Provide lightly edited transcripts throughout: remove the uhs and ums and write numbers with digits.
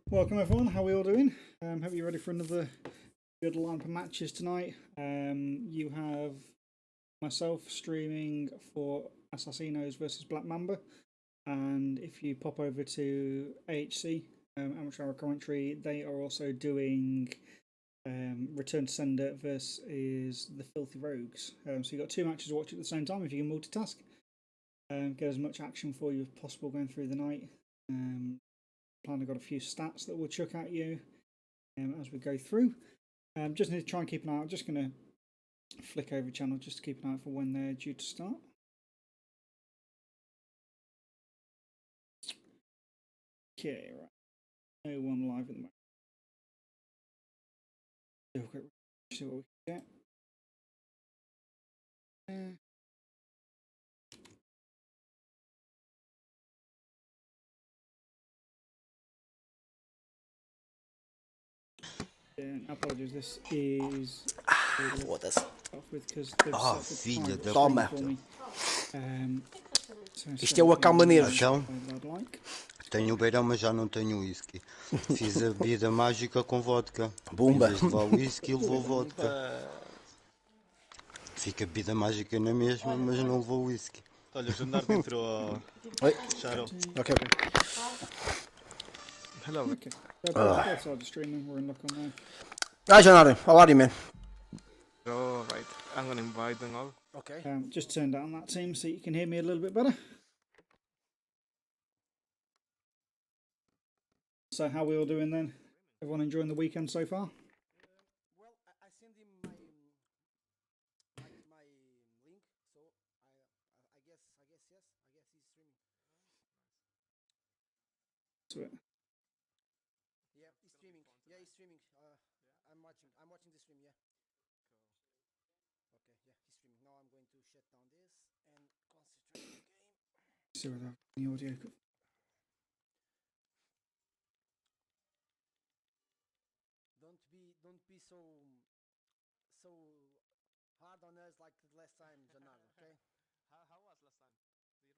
Welcome everyone, how are we all doing? Hope you're ready for another good lineup of matches tonight. You have myself streaming for Assassinos versus Black Mamba, and if you pop over to AHC, Amateur Hour Commentary, they are also doing Return to Sender versus the Filthy Rogues. So you've got two matches to watch at the same time if you can multitask. Get as much action for you as possible going through the night. I've got a few stats that we'll chuck at you as we go through. Just need to try and keep an eye out. I'm just going to flick over channel just to keep an eye out for when they're due to start. Okay, right. No one live at the moment. Do a quick see what we can get. Apologies, this is. Foda-se. Oh, filha da toma. Isto é o o acalma-nervos. Então, tenho o beirão, mas já não tenho whisky. Fiz a bebida mágica com vodka. Bumba. Em vez de levar whisky, levou vodka. Fica a bebida mágica na mesma, mas não levou whisky. Olha, jantar dentro ao... Oi. Shadow. Ok. Hello. Okay. That's all the streaming. We're in luck on there. Hi, Janari. How are you, man? Oh, right. I'm going to invite them all. Okay. Just turn down that team so you can hear me a little bit better. So how are we all doing then? Everyone enjoying the weekend so far? Well, I sent him my link, so I guess yes. I guess he's streaming. To it. Yeah, he's streaming. Yeah, he's streaming. I'm watching the stream. Yeah. Okay. Yeah, he's streaming. Now I'm going to shut down this and concentrate on the game. See whether the audio. Don't be so hard on us like the last time, Janaro. Okay. How was last time? Do you remember?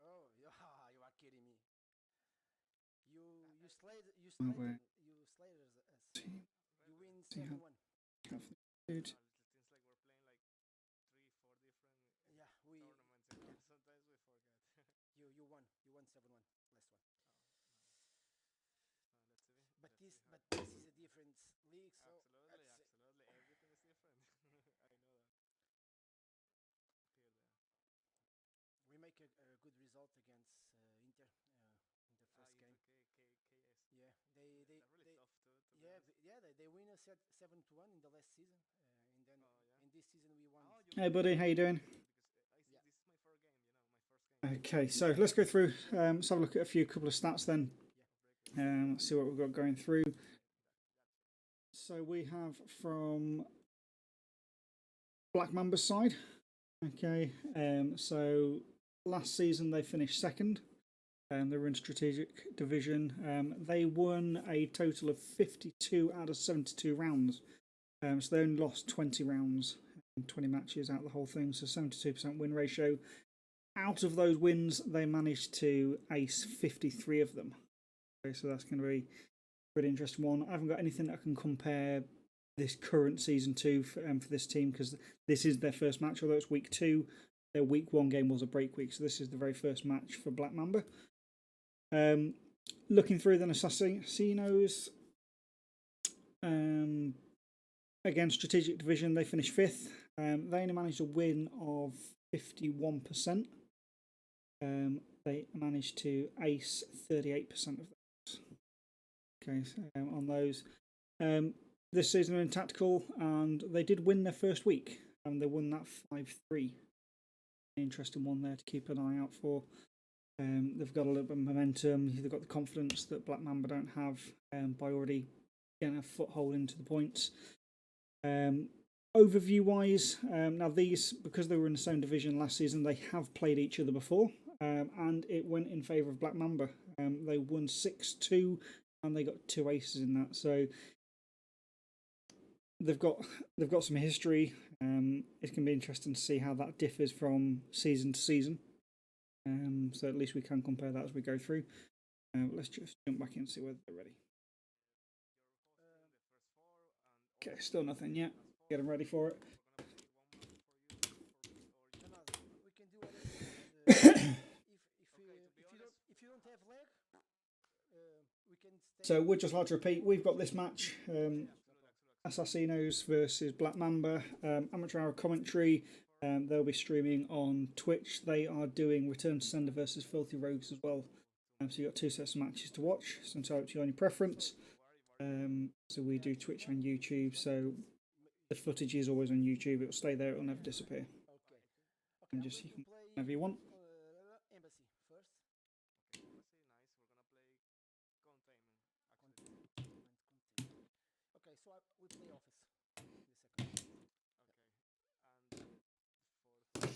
Oh, yeah, you are kidding me. You slayed us. You win 7-1. Dude. It seems like we're playing like 3-4 different tournaments. Sometimes we forget. You won 7-1 last one. Let's see. But this is a different league, so Absolutely. Everything is different. I know that. We make a good result against Inter in the first game. KS. Yeah, They're really tough too. they win us 7-1 in the last season, and then in this season we won. Hey buddy, how you doing? This is my first game, my first game. Okay, so let's go through. Let's have a look at a couple of stats then. Let's see what we've got going through. So we have from Black Mamba's side. Okay, so last season they finished second. They were in strategic division. They won a total of 52 out of 72 rounds. So they only lost 20 rounds in 20 matches out of the whole thing. So 72% win ratio. Out of those wins, they managed to ace 53 of them. Okay, so that's going to be a pretty interesting one. I haven't got anything that can compare this current season 2 for this team because this is their first match, although it's week 2. Their week 1 game was a break week, so this is the very first match for Black Mamba. Looking through then, Assassinos. Again, strategic division, they finished 5th. They only managed a win of 51%. They managed to ace 38% of those. Okay, so, on those. This season in tactical, and they did win their first week. They won that 5-3. Interesting one there to keep an eye out for. They've got a little bit of momentum. They've got the confidence that Black Mamba don't have by already getting a foothold into the points. Overview wise, now these, because they were in the same division last season, they have played each other before, and it went in favour of Black Mamba. They won 6-2 and they got 2 aces in that, so they've got some history. It's going to be interesting to see how that differs from season to season. So at least we can compare that as we go through. Let's just jump back in and see whether they're ready. Okay, still nothing yet. Getting ready for it. We can do whatever. If you don't have lag, we can stay. So we'd just like to repeat, we've got this match, Assassinos versus Black Mamba, amateur hour commentary. They'll be streaming on Twitch. They are doing Return to Sender versus Filthy Rogues as well. So you've got 2 sets of matches to watch. So it's up to you on your preference. So we do Twitch and YouTube. So the footage is always on YouTube. It will stay there. It will never disappear. Okay. And just you can whenever you want. Embassy first. Okay, so we play office. The second. Okay.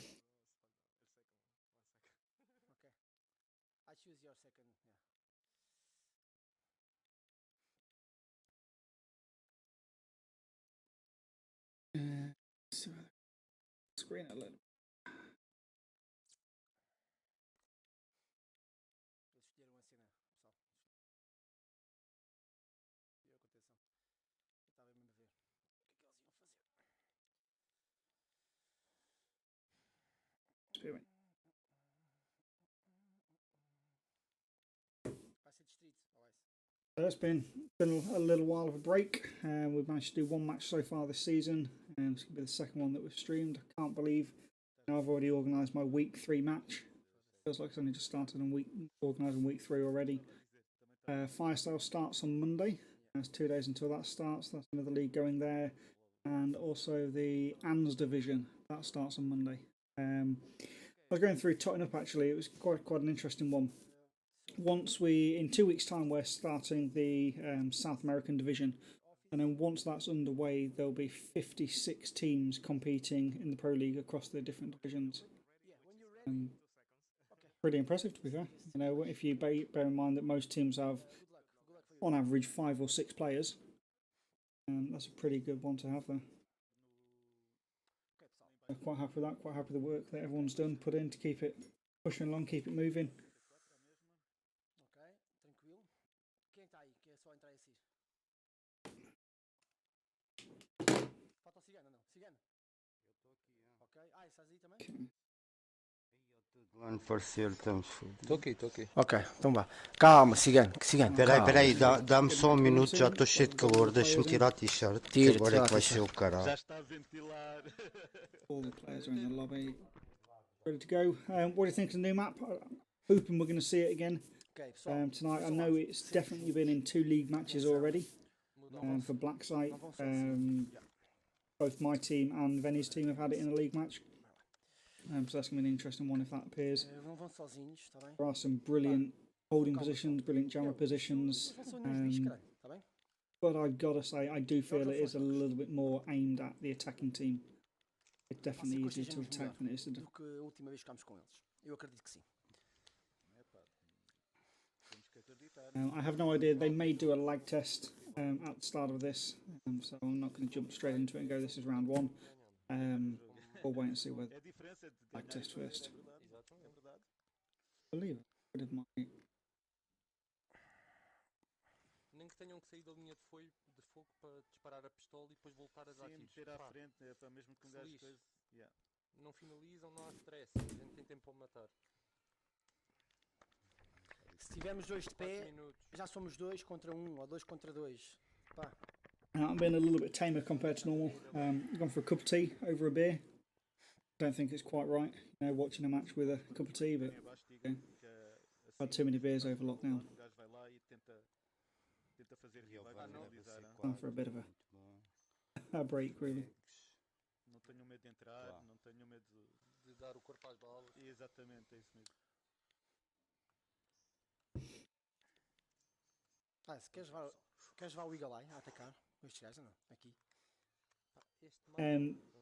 I choose your second. Yeah. So screen a little. Eles escolheram a cena, pessoal. E eu com atenção. Eu estava mesmo a ver o que é que eles iam fazer. Vai ser distrito, always. It's been a little while of a break. We've managed to do 1 match so far this season, and it's going to be the second one that we've streamed. I can't believe now I've already organised my week 3 match. Feels like it's only just started on organising week 3 already. Firestyle starts on Monday. There's 2 days until that starts. That's another league going there, and also the ANS division that starts on Monday. I was going through Totting Up actually. It was quite an interesting one. In 2 weeks' time, we're starting the South American division, and then once that's underway, there'll be 56 teams competing in the Pro League across the different divisions. Pretty impressive, to be fair. You know, if you bear in mind that most teams have, on average, 5 or 6 players, that's a pretty good one to have there. I'm quite happy with that. Quite happy with the work that everyone's done, put in to keep it pushing along, keep it moving. Quem está aí? Que é só entrar e sair. Falta o Cigano, não? Cigano? Eu estou aqui. Ok. Estás aí também? Lá no parceiro estamos fodidos. Estou aqui. Ok, então vá. Calma, Cigano. Peraí, dá-me só um minuto, já estou cheio de calor, deixa-me tirar a t-shirt, que agora é que vai ser o caralho. Já está a ventilar. All the players are in the lobby, ready to go. What do you think of the new map? Hoping we're going to see it again tonight. I know it's definitely been in 2 league matches already for Blacksite. Both my team and Venny's team have had it in a league match. So that's going to be an interesting one if that appears. There are some brilliant holding positions, brilliant jammer positions. But I've got to say, I do feel it is a little bit more aimed at the attacking team. It's definitely easier to attack than it is to defend. I have no idea. They may do a lag test at the start of this, so I'm not going to jump straight into it and go, this is round 1. We'll wait and see whether lag test first. I believe it of my... Nem que tenham que sair da linha de fogo para disparar a pistola e depois voltar a dar tiros. Meter à frente, é para mesmo que um gajo coisa. Não finalizam, não há stress. A gente tem tempo para matar. Se tivermos 2 de pé, já somos 2 contra 1 ou 2 contra 2. Pá. I'm being a little bit tamer compared to normal. Gone for a cup of tea over a beer. Don't think it's quite right, you know, watching a match with a cup of tea, but okay. I've had too many beers over lockdown. Time for a bit of a break, really. Não tenho medo de entrar, não tenho medo de dar o corpo às balas. Exatamente, é isso mesmo. Se queres levar o Eagle Eye a atacar com estes gajos, não? Aqui.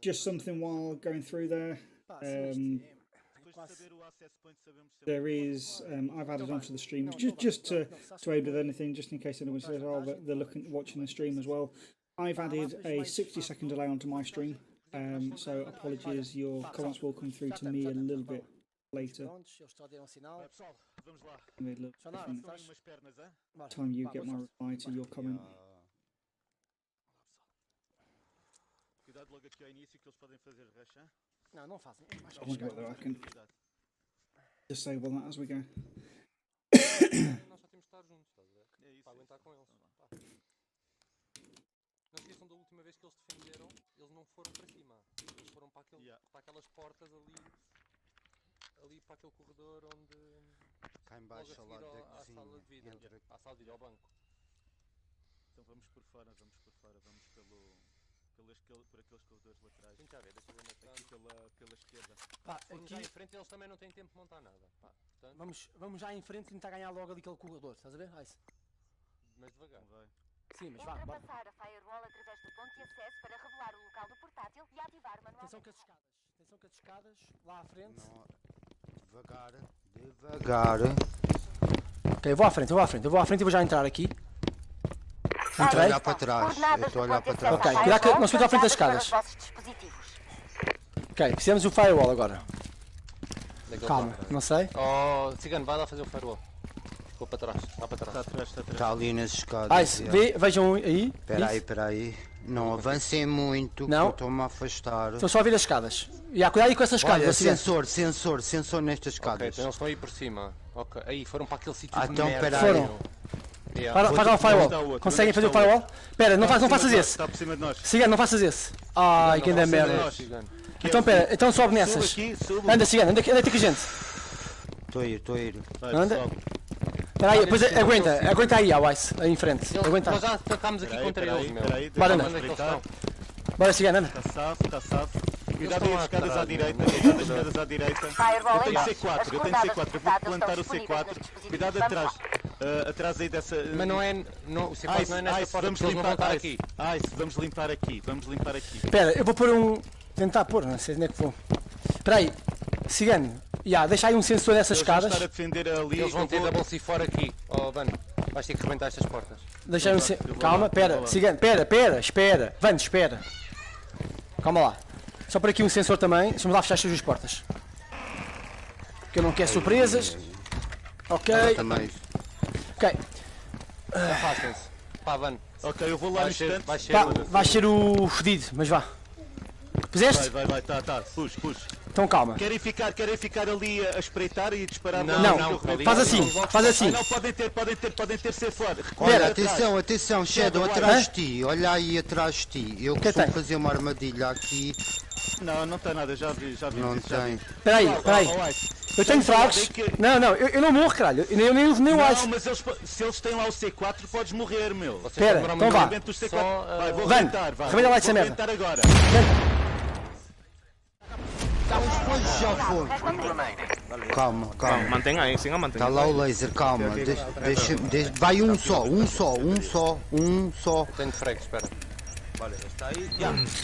Just something while going through there. There is, I've added onto the stream just to aid with anything, just in case anyone says, oh, they're watching the stream as well. I've added a 60-second delay onto my stream, so apologies, your comments will come through to me a little bit later. Time you get my reply to your comment. cuidado logo aqui ao início que eles podem fazer rush, hein? Não, não fazem. É mais I wonder whether I can disable that as we go. Nós só temos de estar juntos, estás a ver? É isso. Para aguentar com eles. Pá. Não se esqueçam da última vez que eles defenderam, eles não foram para cima. Eles foram para, para aquelas portas ali para aquele corredor onde... Cá em baixo, ao lado da à cozinha. sala de vídeo. À sala de vídeo, ao banco. Então vamos por fora, vamos por aqueles corredores laterais. Deixa ver, deixa eu ver onde é que Aqui está. pela esquerda. Pá, Vamos já em aqui, frente, eles também não têm tempo de montar nada. Pá. Portanto, vamos já em frente e tentar ganhar logo ali aquele corredor, estás a ver? Ice. mas devagar. Não vai. Sim, mas vá, bora. Ultrapassar a Firewall através do ponto de acesso para revelar o local do portátil e ativar Atenção manualmente. com as escadas. Atenção com as escadas, lá à frente. Não, devagar. Ok, eu vou à frente e vou já entrar aqui. Estou a Entrei. olhar para trás. Eu estou a olhar para trás. Ok, cuidado que não se fica à frente das escadas. Ok, fizemos o firewall agora. Daquele Calma, lado. não sei. Oh, Cigano, vai lá fazer o firewall. Ficou para trás, está para Está trás. atrás, está atrás. Está ali nas escadas. Ice, vejam aí. Espera aí. Não avancem muito, Não. que eu estou-me a afastar. Estou só a vir as escadas. E cuidado aí com essas escadas. Olha, assim, sensor nestas Ok, escadas. então eles estão aí por cima. Ok, aí foram para aquele sítio Ah, de então, merda. pera aí. Foram. Faz lá o firewall. está o outro? Conseguem Onde fazer o está o firewall? Espera, não faças esse. Está por cima de nós. Cigano, não faças esse. Ai, que ainda é merda. Cigano. Então pera, então sobe nessas. Subo aqui, subo. Anda, Cigano, anda aqui com a gente. Estou a ir. Vai, Anda. sobe. Espera aí, depois aguenta aí, Ice, aí em frente. Aguenta. Nós já atacámos aqui contra eles, meu. Bora, deixa-me anda. Onde é que eles espreitar. estão? Bora, Cigano, anda. Está safo. Cuidado estão aí as escadas atrás, à direita, meu. cuidado as escadas à direita. Firewall Eu tenho em C4, baixo. eu tenho As C4, eu vou coordenadas plantar o estão C4. disponíveis nos dispositivos. Cuidado Vamos atrás. Atrás aí dessa. Mas não é. Não, o C4 não é nesta porta, vamos porque eles não vão limpar estar aqui. Vamos limpar aqui. Espera, eu vou pôr tentar pôr, não sei onde é que vou. Espera aí, Cigano, deixa aí um sensor nessas Eles vão escadas. estar a defender ali. Eles vão eu ter vou- double C4 aqui. Oh, Van, vais ter que rebentar estas portas. Deixa aí um Eu vou Calma, lá, espera, eu vou lá. Cigano, espera. Vamos, espera. Calma lá. Só por aqui um sensor também. Deixa-me lá fechar estas duas portas. Porque eu não quero surpresas. Ok. Também. Ok. Afastem-se. Pá, Van. Ok, eu vou lá no Vai ser. instante. Vai ser. Pá, vais ser o fedido, mas vá. Puseste? Vai, tá. Push. Então calma. Querem ficar ali a espreitar e disparar Não, bolas Não, que eu rebento? faz assim, faz assim. Não, podem ter C4. Olha, Espera. atenção, Shadow, atrás de ti. Olha aí atrás de ti. Eu Que costumo tem? fazer uma armadilha aqui. Não está nada, já vi. Não isso, já vi. tem. Espera aí. Oh, Ice. Eu tenho fragos. Não, eu não morro, caralho. Eu nem o Não, Ice. mas se eles têm lá o C4, podes morrer, meu. Vocês Espera, demoram então muito vá. Rebento os C4. Só, Vai, vou Van, rebentar, vai. rebenta lá essa Vou merda. rebentar agora. Já foi. Calma. Mantenga aí, siga mantendo. Está lá o laser, calma. Vai um só. Tenho frag, espera.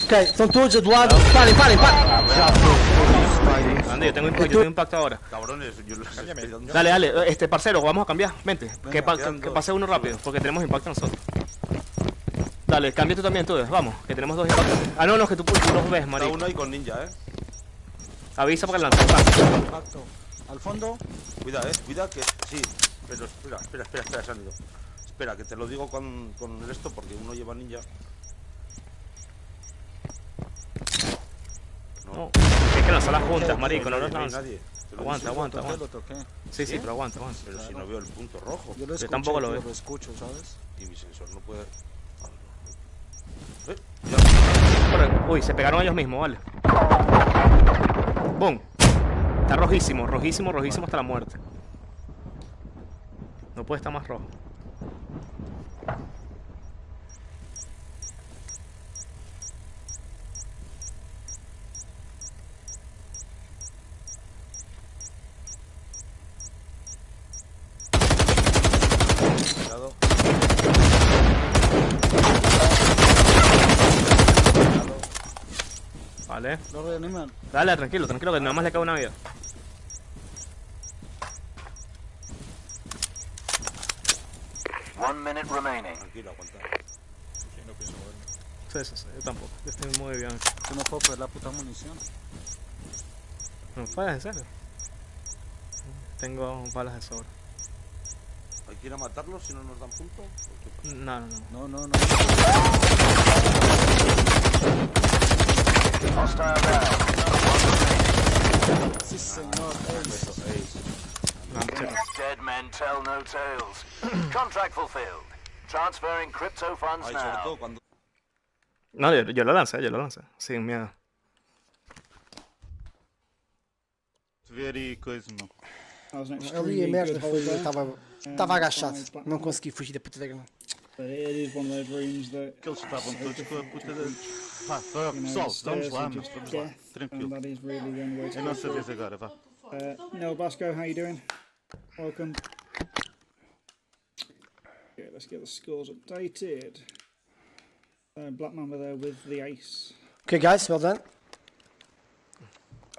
Ok, estão todos do lado. Parem. Já foi. Ande, yo tengo impacto ahora. Dale, parcero, vamos a cambiar. Vente, que pase uno rápido, porque tenemos impacto nosotros. Dale, cambia tú también, vamos, que tenemos dos impactos. Ah, no, que tú los ves, marico. Uno ahí con ninja, Avisa para que lance. Impacto. Al fondo. Cuida que. Sí, pero espera, Sánido. Espera, que te lo digo con esto porque uno lleva ninja. No, es que lanzar las juntas, marico, no los No hay lanzas. nadie. Te lo Aguanta, digo. aguanta. Lo toqué. Sí, pero aguanta. Pero si no veo el punto rojo. Yo lo Yo tampoco lo veo. lo escucho, ¿sabes? Y mi sensor no puede. Uy, se pegaron ellos mismos, vale. Boom. Está rojísimo hasta la muerte. No puede estar más rojo. Cuidado. Vale. Lo reaniman. Dale, tranquilo, que nada más le cae una vida. Tranquilo, aguanta. Sí, yo tampoco. Yo estoy muy bien. Yo no puedo perder la puta munición. ¿No fallas, en serio? Tengo balas de sobra. ¿Hay que ir a matarlos si no nos dan punto? No. No. tell no tales. Contract fulfilled. Transferring crypto funds Ay, sobre now. todo cuando... No, yo lo lancé, sin miedo. Ver e coisa, meu. That was an Ali a extremely merda good foi. hold Eu there. estava agachado. By Black Não Mamba. consegui fugir da puta da grana. But it is one of those rooms that Que eles estavam todos com a puta da. Pá, you know, pessoal, vamos stairs lá, are meu. just Vamos lá. death, and Tranquilo. that is really the only way to É a go nossa through. vez agora, vá. Neil Basco, how you doing? Welcome. Okay, let's get the scores updated. Black Mamba there with the ace. Okay, guys, well done.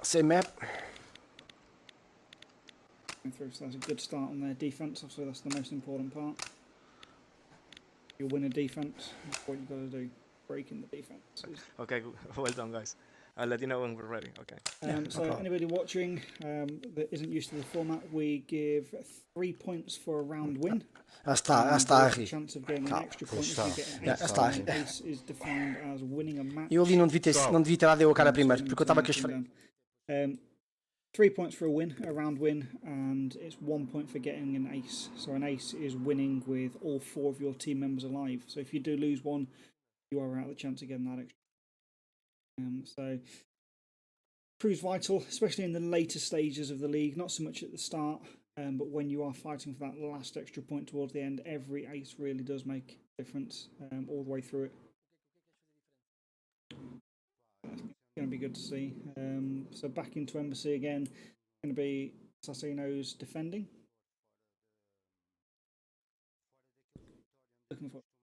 Same map. Through, so that's a good start on their defense. Obviously, that's the most important part. You win a defense. What you got to do, breaking the defense. Okay, well done, guys. I'll let you know when we're ready. Okay. So anybody watching that isn't used to the format, we give 3 points for a round win. Está There's a a rir. chance of getting an extra point if you get an Já ace. está a An rir. ace is defined as winning a match. Eu ali não devia ter dado eu a cara primeiro, porque eu estava com as frentes. 3 points for a win, a round win, and it's 1 point for getting an ace. So an ace is winning with all 4 of your team members alive. So if you do lose one, you are out of the chance of getting that extra. So proves vital, especially in the later stages of the league. Not so much at the start, but when you are fighting for that last extra point towards the end, every ace really does make a difference all the way through it. It's going to be good to see. So back into Embassy again. Going to be Assassinos defending.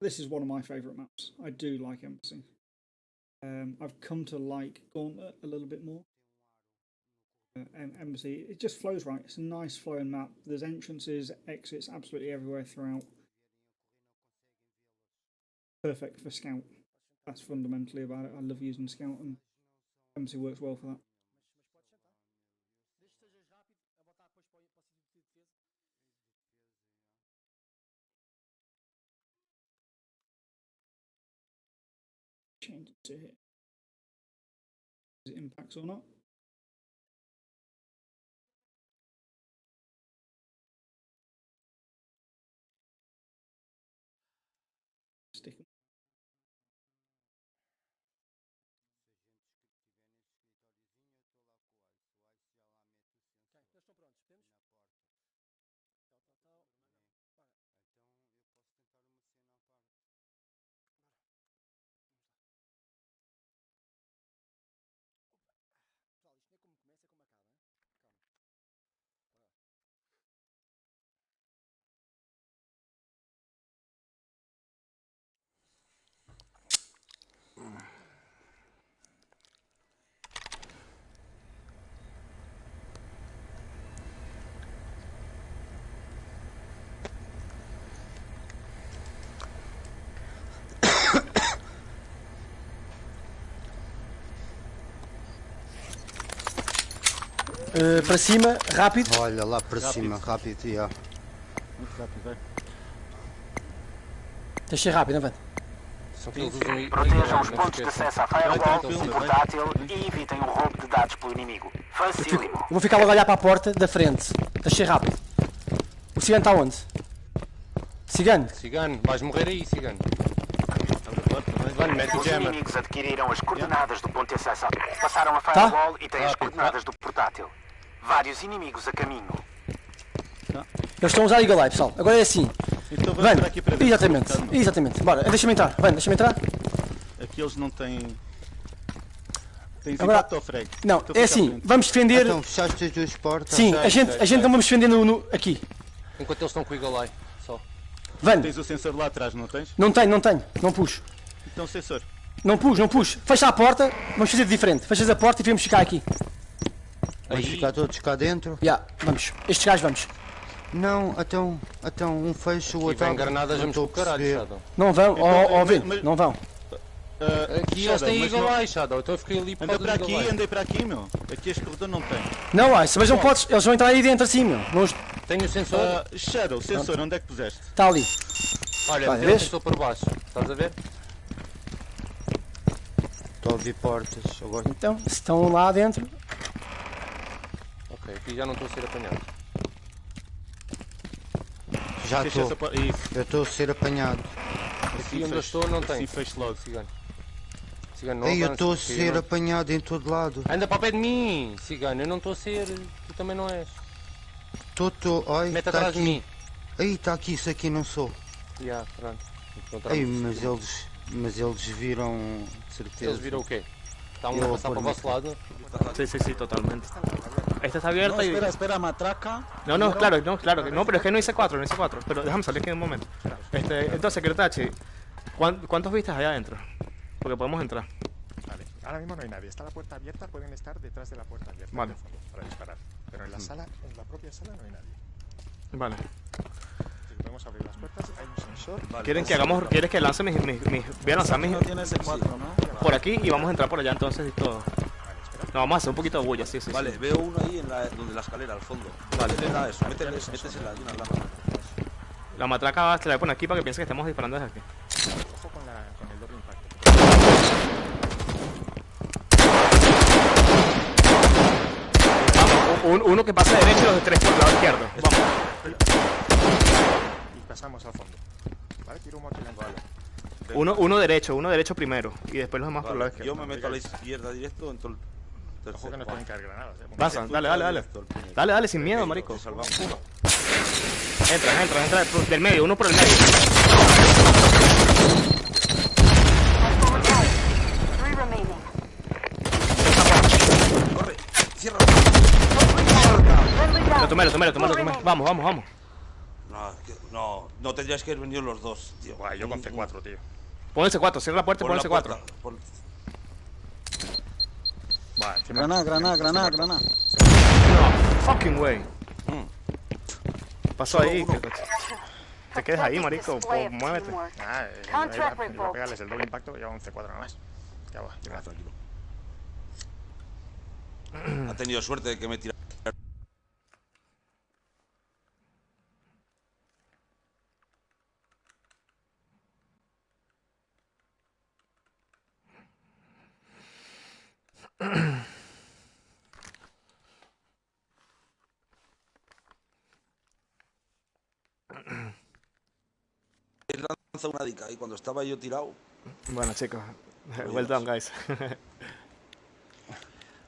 This is one of my favourite maps. I do like Embassy. I've come to like Gauntlet a little bit more. Embassy, it just flows right. It's a nice flowing map. There's entrances, exits absolutely everywhere throughout. Perfect for Scout. That's fundamentally about it. I love using Scout, and Embassy works well for that. Change it to here. Is it impacts or not? Stick. Para cima, rápido. Olha lá para cima, rápido, já. Muito rápido, vai. Tens de ser rápido, avante. São que eles usam aí. Protejam os pontos de acesso à Firewall tranquilo, e vai. portátil e evitem o roubo de dados pelo inimigo. Facílimo. Eu vou ficar logo a olhar para a porta da frente. Tens de ser rápido. O cigano está onde? Cigano? Cigano, vais morrer aí, cigano. Abre a porta, vai. Mano, mete o Os jammer. inimigos adquiriram as coordenadas do ponto de acesso. Passaram a Firewall e têm as Rápido, coordenadas do portátil. Vários inimigos a caminho. Eles estão a usar Eagle Eye, pessoal. Agora é assim. Então vamos Vane, entrar aqui para ver. exatamente. Exatamente. Bora, deixa-me entrar. Vane, deixa-me entrar. Aqui eles não têm. Tens Agora- impacto ou frag? Não, Então é fica à assim. frente. Vamos defender. Então fechaste as duas portas. Sim, sei, a gente sei. não vamos defender aqui. Enquanto eles estão com o Eagle Eye, só. Vane, Tens o sensor lá atrás, não tens? não tenho. Não puxo. Então sensor. Não puxo. Fecha a porta. Vamos fazer de diferente. Fechas a porta e vamos ficar aqui. Vamos Aí. ficar todos cá dentro? Já, vamos. Estes gajos vamos. Não, então um fecha, o E outro vem abre. granadas, Não vamos com estou o a caralho, perceber. Shadow. Não vão. Então, Vê, mas- não vão. Aqui eles Shadow, têm mas Eagle não- Eye, Shadow. Então eu fiquei ali por Anda causa para do Eagle aqui, Eye. andei para aqui, meu. Aqui este corredor não tem. Não, mas não podes. Eles vão entrar aí dentro assim, meu. Tenho o sensor. Shadow, sensor, onde é que puseste? Está ali. Olha, Vai, tem o vês? sensor por baixo. Estás a ver? Estou a ouvir portas. Agora Então, se estão lá dentro. Ok, aqui já não estou a ser apanhado. Já Fecha essa estou. porta. Isso. Eu estou a ser apanhado. Aqui onde eu estou não tem. Assim fecho logo. Cigano. Cigano, não Ei, eu avança, estou a porque eu ser não- apanhado em todo lado. Anda para o pé de mim, cigano. Eu não estou a ser. Tu também não és. Estou. Ai, Mete está atrás de aqui. mim. Ei, está aqui, isso aqui não sou. Já, pronto. Ei, Encontramos. mas eles viram, de certeza. Eles viram o quê? Está um Eu a passar para o por vosso lado. Sí, sí, sí, totalmente. Esta está abierta No, y... espera, matraca. No, no, claro, no, claro. No, pero es que no hice 4, no hice 4. Pero déjame salir aquí un momento. Entonces, Cretachi, ¿cuántos vistas hay adentro? Porque podemos entrar. Vale, ahora mismo no hay nadie. Está la puerta abierta, pueden estar detrás de la puerta abierta. Vale. en el fondo, para disparar. Pero en la sala, en la propia sala no hay nadie. Vale. Así que podemos abrir las puertas, hay un sensor. ¿Quieres que lance mis voy a lanzar mis... No tiene ese 4, ¿no? por aquí y vamos a entrar por allá entonces y todo? No, vamos a hacer un poquito de bulla, sí, sí. Vale, sí. veo uno ahí donde la escalera, al fondo. Vale. Métele a eso, métesela de una lámpara. La matraca te la voy a poner aquí para que piense que estamos disparando desde aquí. Ojo con el doble impacto. Vamos, uno que pase derecho y los de 3 por el lado izquierdo. Vamos. Y pasamos al fondo. Vale, tiro humo aquí en la entrada. Uno derecho primero y después los demás por el lado Vale, izquierdo. yo me meto a la izquierda directo en todo el Ojo que nos pueden caer granadas. Pasa, dale. Dale, sin miedo, marico. Salvamos. Entra, del medio, uno por el medio. Three remaining. Corre, cierra. Friendly down. Lo tomé. Vamos. No tendrías que haber venido los dos, tío. Guay, yo con C4, tío. Pónganse 4, cierra la puerta y Pon la pónganse 4. puerta, pon- Buah, encima- Granada. No, fucking way. Pasó ahí. Te quedes ahí, marico. Display of Muévete. teamwork. Ah, Contract iba a revoked. pegarles el doble impacto, lleva un C4 nada más. Ya va, ya va. Tranquilo. Ha tenido suerte de que me tira. Lanza una dica y cuando estaba yo tirado. Bueno, chicos. Well done, guys.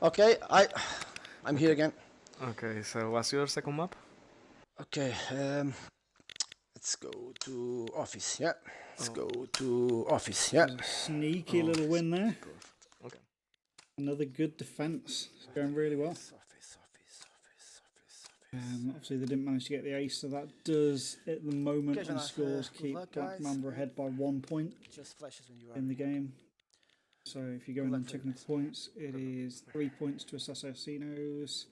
Okay, I'm here again. Okay, so what's your second map? Okay, let's go to office. Yeah, let's go to office. Yeah. Sneaky little win there. Okay. Another good defense. It's going really well. Obviously, they didn't manage to get the ace, so that does, at the moment, Okay, on nice. scores, Good keep luck, Black guys. Mamba ahead by 1 point Just flashes when you are. in the game. So if you're going Good on luck for you technical guys. points, it is 3 points to Assassinos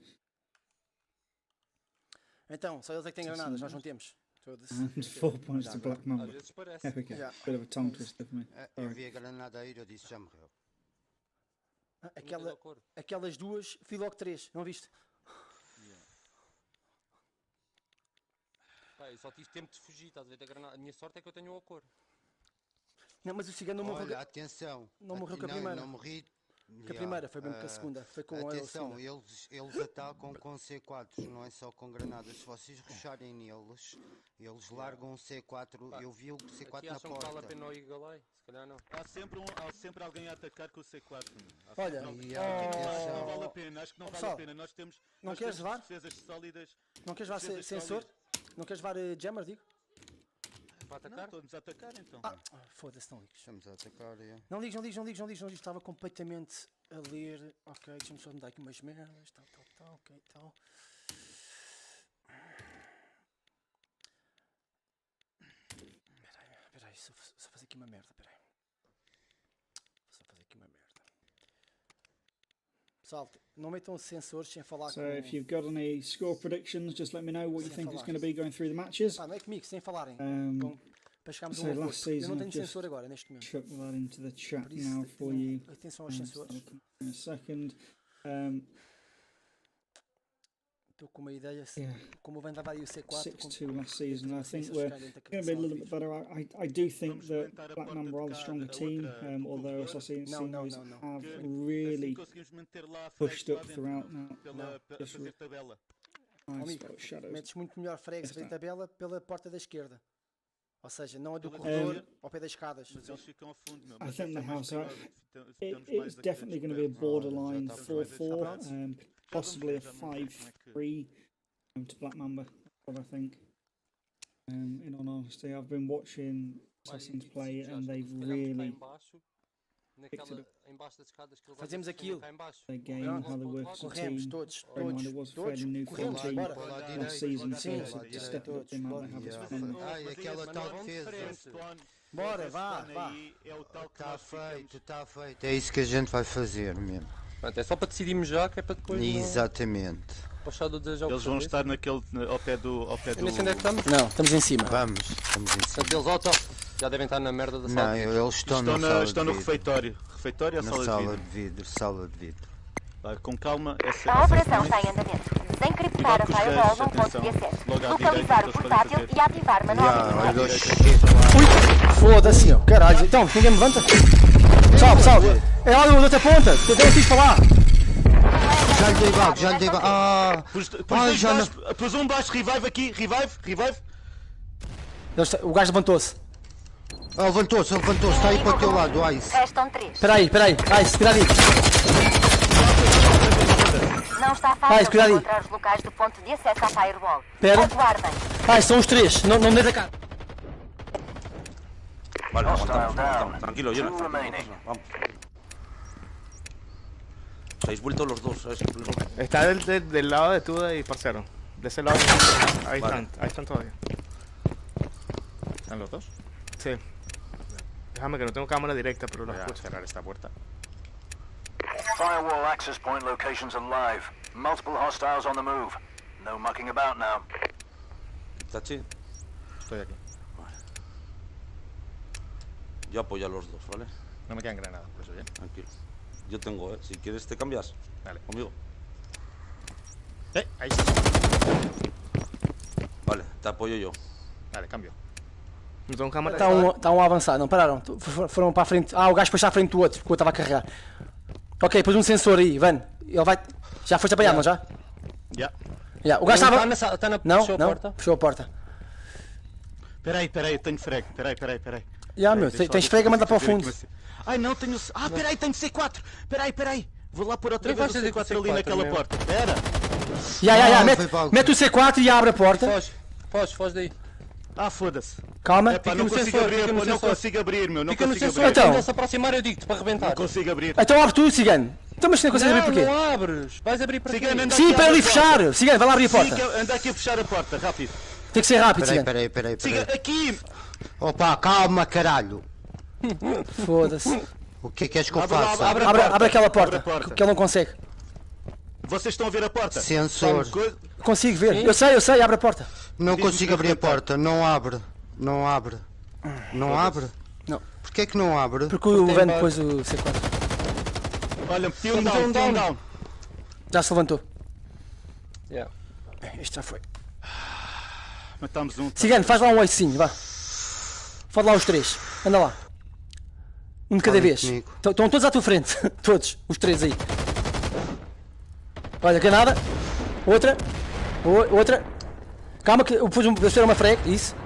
Então, só eles é que têm granadas, nós não temos. Todos. and 4 points to Black Mamba. Às vezes parece. There we go. Yeah. Bit of a tongue twister for me. Eu Sorry. vi a granada aí, eu disse já morreu. Aquelas duas, fui logo 3, não viste? Pá, eu só tive tempo de fugir, estás a ver? Da granada. A minha sorte é que eu tenho o cor. Não, mas o cigano não morreu. Olha, atenção. Não morreu com a Não, primeira. Não morri. Com a primeira, foi mesmo com a segunda. Foi com a Atenção, Elcina. eles atacam com C4s, não é só com granadas. Se vocês rusharem neles, eles largam o C4. Eu vi o C4 Aqui na acham que vale a porta. pena o Igalai? Se calhar não. Há sempre alguém a atacar com o C4. Olha, Não atenção. vale a pena, acho que não vale Pessoal, a pena. Nós temos queres levar? defesas sólidas. Não queres levar Defesas sensor? sólidas. Não queres levar jammer, digo? Para Não, atacar? estamos a atacar então. Foda-se, não ligues. Estamos a atacar, é. Não ligues. Estava completamente a ler. Ok, deixa-me só mudar aqui umas merdas. Tal, ok, tal. Peraí, só fazer aqui uma merda, peraí. Vou só fazer aqui uma merda. Pessoal, não metam sensores sem falar So com... if you've got any score predictions, just let me know what you think is going to be going through the matches. Pá, não é comigo, sem falarem. Um, Para chegarmos a so um acordo. last Eu season não I've tenho just sensor agora, neste momento. chuck that into the chat Por isso, now for you. atenção aos sensores. In a second. Estou com uma ideia, Yeah. como vai andar aí o C4. 6-2 last season. I think we're going to be a little bit better. I do think that Black Mamba are the stronger team, although Assassinos No. have really Conseguimos manter lá a pushed flex lá up dentro, throughout now. pela Just fazer tabela. Nice amigo, spot, shadows. metes muito melhor fregues Esta. da tabela pela porta da esquerda. Ou seja, não a do Pela corredor, direita. ao pé das escadas. Mas eles ficam a fundo, meu. I Mas think esta the é mais house perigosa, estamos It's mais definitely going to be a despertos. borderline já está 4-4, pronto. possibly a Já vamos ver como é que- 5-3 to Black Mamba. That's what I think. In all honesty, I've been watching Assassins play and they've really Em baixo das escadas que eles Fazemos às vezes aquilo. defendem cá em baixo. their game, how they work as a Corremos, team. todos, Bear in mind, todos, it was a todos, fairly new corremos, team bora. Para lá last direito, season, para so lá to direito. step up the amount they have Yeah. spend. Ai, aquela tal defesa. Bora, vá, vá. É o tal que Está nós ficamos- feito, está feito. É isso que a gente vai fazer mesmo. Pronto, é só para decidirmos já, que é para depois Exatamente. para o Shadow desejar o Eles que vão fazer. estar naquele, ao pé do... Eu nem sei onde é que estamos. Não, estamos em cima. Vamos, estamos em cima. Portanto, eles auto já devem estar na merda da sala. Não, eles estão na sala Estão de no vidro. refeitório. Refeitório ou Na sala de sala vidro? de vidro, sala de vidro. Vai, com calma. A operação está em andamento. Desencriptar a Cuidado com os firewall gajos, num ponto de atenção. acesso. Logo à Localizar direita, o eles podem portátil fazer. e ativar manualmente. Olha, Ui, foda-se, meu, caralho. Então, ninguém me levanta? Salve, salve. É lá da outra ponta, tem fixe para lá. já lhe dei bago, já lhe dei bago. Ah, já não. Pus um baixo, revive aqui, revive. O gajo levantou-se. Ah, levantou-se, está aí para o teu lado, Ice. Restam 3. Espera aí, Ice, cuidado aí. Não está Ai, fácil cuidado aí. encontrar os locais do ponto de acesso à firewall. Espera. Aguardem. Ice, são os três, não me dê da cara. Vale, Hostile aguantamos. down. Tranquilo, Jonathan. Two remaining. Vamos. Os habéis vuelto los dos. ¿Sabes? Está del lado de tú y parcero. De ese lado. Ahí Vale. están todavía. ¿Están los dos? Sí. Déjame que no tengo cámara directa, pero lo Voy a escucho. cerrar esta puerta. Firewall access point locations are live. Multiple hostiles on the move. No mucking about now. Tachi, Estoy aquí. yo apoyo a los dos, ¿vale? No me quedan granadas, por eso bien. Tranquilo. Yo tengo, Si quieres te cambias. Vale. Conmigo. Ahí sí. Vale, te apoyo yo. Vale, cambio. No tengo cámara. Está um a avançar, não pararam. Foram para a frente. O gajo depois à frente do outro, que o outro estava a carregar. Ok, pôs um sensor aí, Van. Ele vai. Já foste apanhado, não já? Já. Já. O gajo estava. Está na Não, puxou a não, porta. puxou a porta. Peraí, tenho frag. Peraí. Já, meu, Deixa tens lá frega, manda para o ver aqui fundo. uma Ai, não, tenho... Ah, peraí, tenho C4. Peraí. Vou lá pôr outra Nem vez o vais fazer C4 com ali C4 naquela mesmo. porta. Pera. Já, Foi para o- mete o C4 e abre a porta. Foge daí. Ah, foda-se. Calma. Epá, Fica não no consigo sensor, abrir, fica no pô, não sensor. consigo abrir, meu. Não Fica no consigo sensor, abrir. Então. quando ele se aproximar eu digo-te para rebentar. Não consigo abrir. Então abre tu, cigano. Então, mas se não consegues abrir porquê? Não abres. Vais abrir para Cigano, quê? anda Sim, aqui, para abre ele a porta. fechar. Cigano, vai lá abrir a porta. Anda aqui a fechar a porta, rápido. Tem que ser rápido, cigano. Peraí. Siga aqui. Opa, calma, caralho. Foda-se. O que é que és que eu Abre lá, faça? abre a porta. Abre aquela Abre porta, a porta. que ele não consegue. Vocês estão a ver a porta? Sensor. Sabe coisa? Consigo ver. Eu sei, abre a porta. Não Diz-me consigo que abrir a arrebentar. porta, não abre. Não abre. Não. Porquê é que não abre? Porque o tem Van bug. pôs o C4. Olha, meti um Temos down, um meti um down. down. Já se levantou. Yeah. Este já foi. Matámos um. Cigano, faz lá um oicinho, vá. Faz lá os três. Anda lá. Um de cada Olha vez. comigo. Estão todos à tua frente. Todos. Os três aí. Olha, granada. Outra. Outra. Calma que eu pus uma frag. Isso.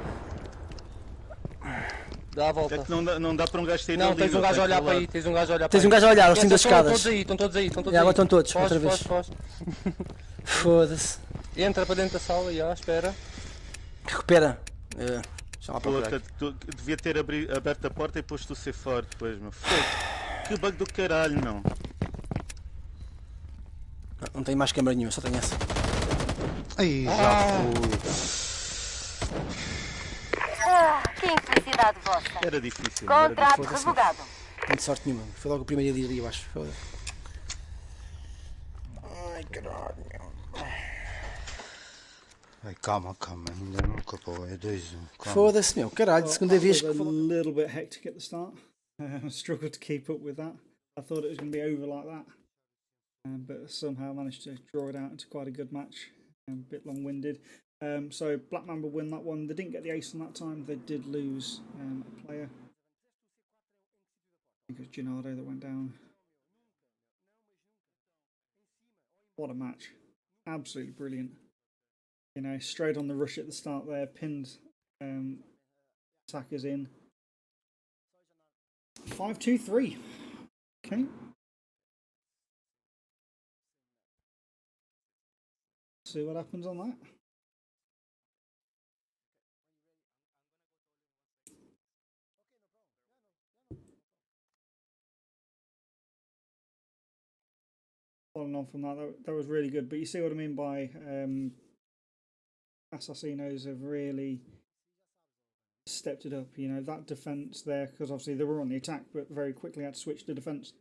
Dá a É volta. que não dá para um gajo sair Não, ali, tens um meu, gajo a tem olhar que para aí. rolar. Tens um gajo a olhar para Tens aí. um gajo a olhar ao cimo das Estão escadas. Estão todos aí. E agora estão todos, Foge, outra vez. foge. Foda-se. Entra para dentro da sala e espera. Recupera. Já lá para Pô, procurar. devia ter aberto a porta e posto o C4 depois, meu. Foda. Que bug do caralho, não. Não tenho mais câmera nenhuma, só tenho essa. Aí, já fui. Que infelicidade vossa. Era difícil. Era Contrato Foda-se. revogado. Não tenho sorte nenhuma. Foi logo o primeiro dia ali, eu acho. Foda-se. Ai, caralho. Ai, calma, ainda não acabou. É 2-1. Calma. Foda-se, meu. Caralho, segunda vez que It was a falo. little bit hectic at the start. I struggled to keep up with that. I thought it was going to be over like that. But somehow managed to draw it out into quite a good match. A bit long-winded. So Black Mamba win that one. They didn't get the ace on that time. They did lose a player. I think it was Gennaro that went down. What a match. Absolutely brilliant. You know, straight on the rush at the start there, pinned attackers in. 5-2-3. Okay. See what happens on that. Following on from that was really good. But you see what I mean by Assassinos have really stepped it up. You know, that defense there, because obviously they were on the attack, but very quickly had to switch to defense.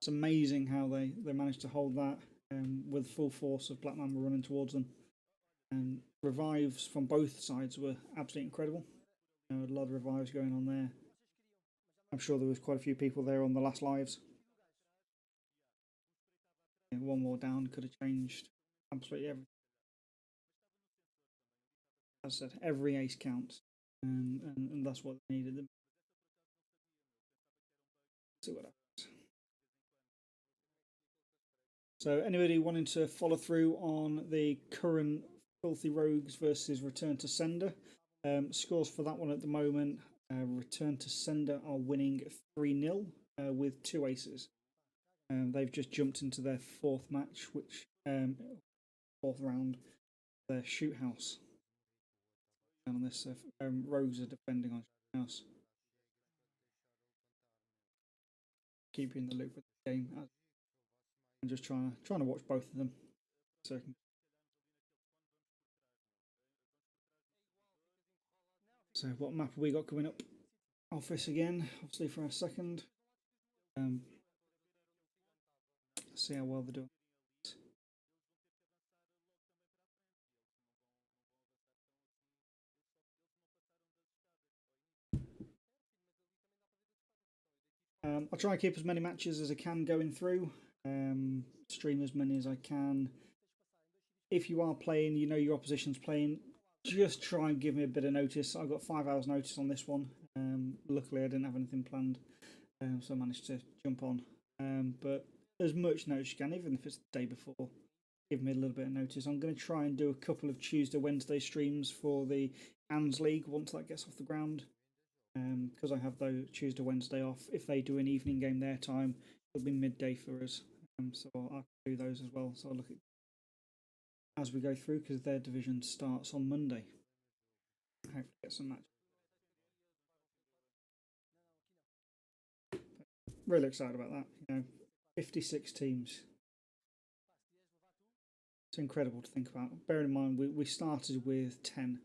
It's amazing how they managed to hold that with full force of Black Mamba running towards them. And revives from both sides were absolutely incredible. You know, a lot of revives going on there. I'm sure there was quite a few people there on the last lives. Yeah, one more down could have changed absolutely everything. As I said, every ace counts, and that's what they needed. See what happens. So, anybody wanting to follow through on the current Filthy Rogues versus Return to Sender? Scores for that one at the moment: Return to Sender are winning 3-0 with 2 aces. They've just jumped into their 4th match, which 4th round, their shoot house. And on this, Rogues are defending on shoot house. Keep you in the loop with the game. I'm just trying to watch both of them. So what map have we got coming up? Office again, obviously for a second. See how well they're doing. I'll try and keep as many matches as I can going through. Stream as many as I can. If you are playing, you know your opposition's playing, just try and give me a bit of notice. I got 5 hours notice on this one. Luckily I didn't have anything planned, so I managed to jump on. But as much notice you can, even if it's the day before, give me a little bit of notice. I'm going to try and do a couple of Tuesday, Wednesday streams for the ANS League once that gets off the ground. Because I have those Tuesday, Wednesday off. If they do an evening game their time, it'll be midday for us. So I'll do those as well. So I'll look at as we go through, because their division starts on Monday. Hopefully get some matches. Really excited about that. You know, 56 teams. It's incredible to think about. Bear in mind, we started with 10.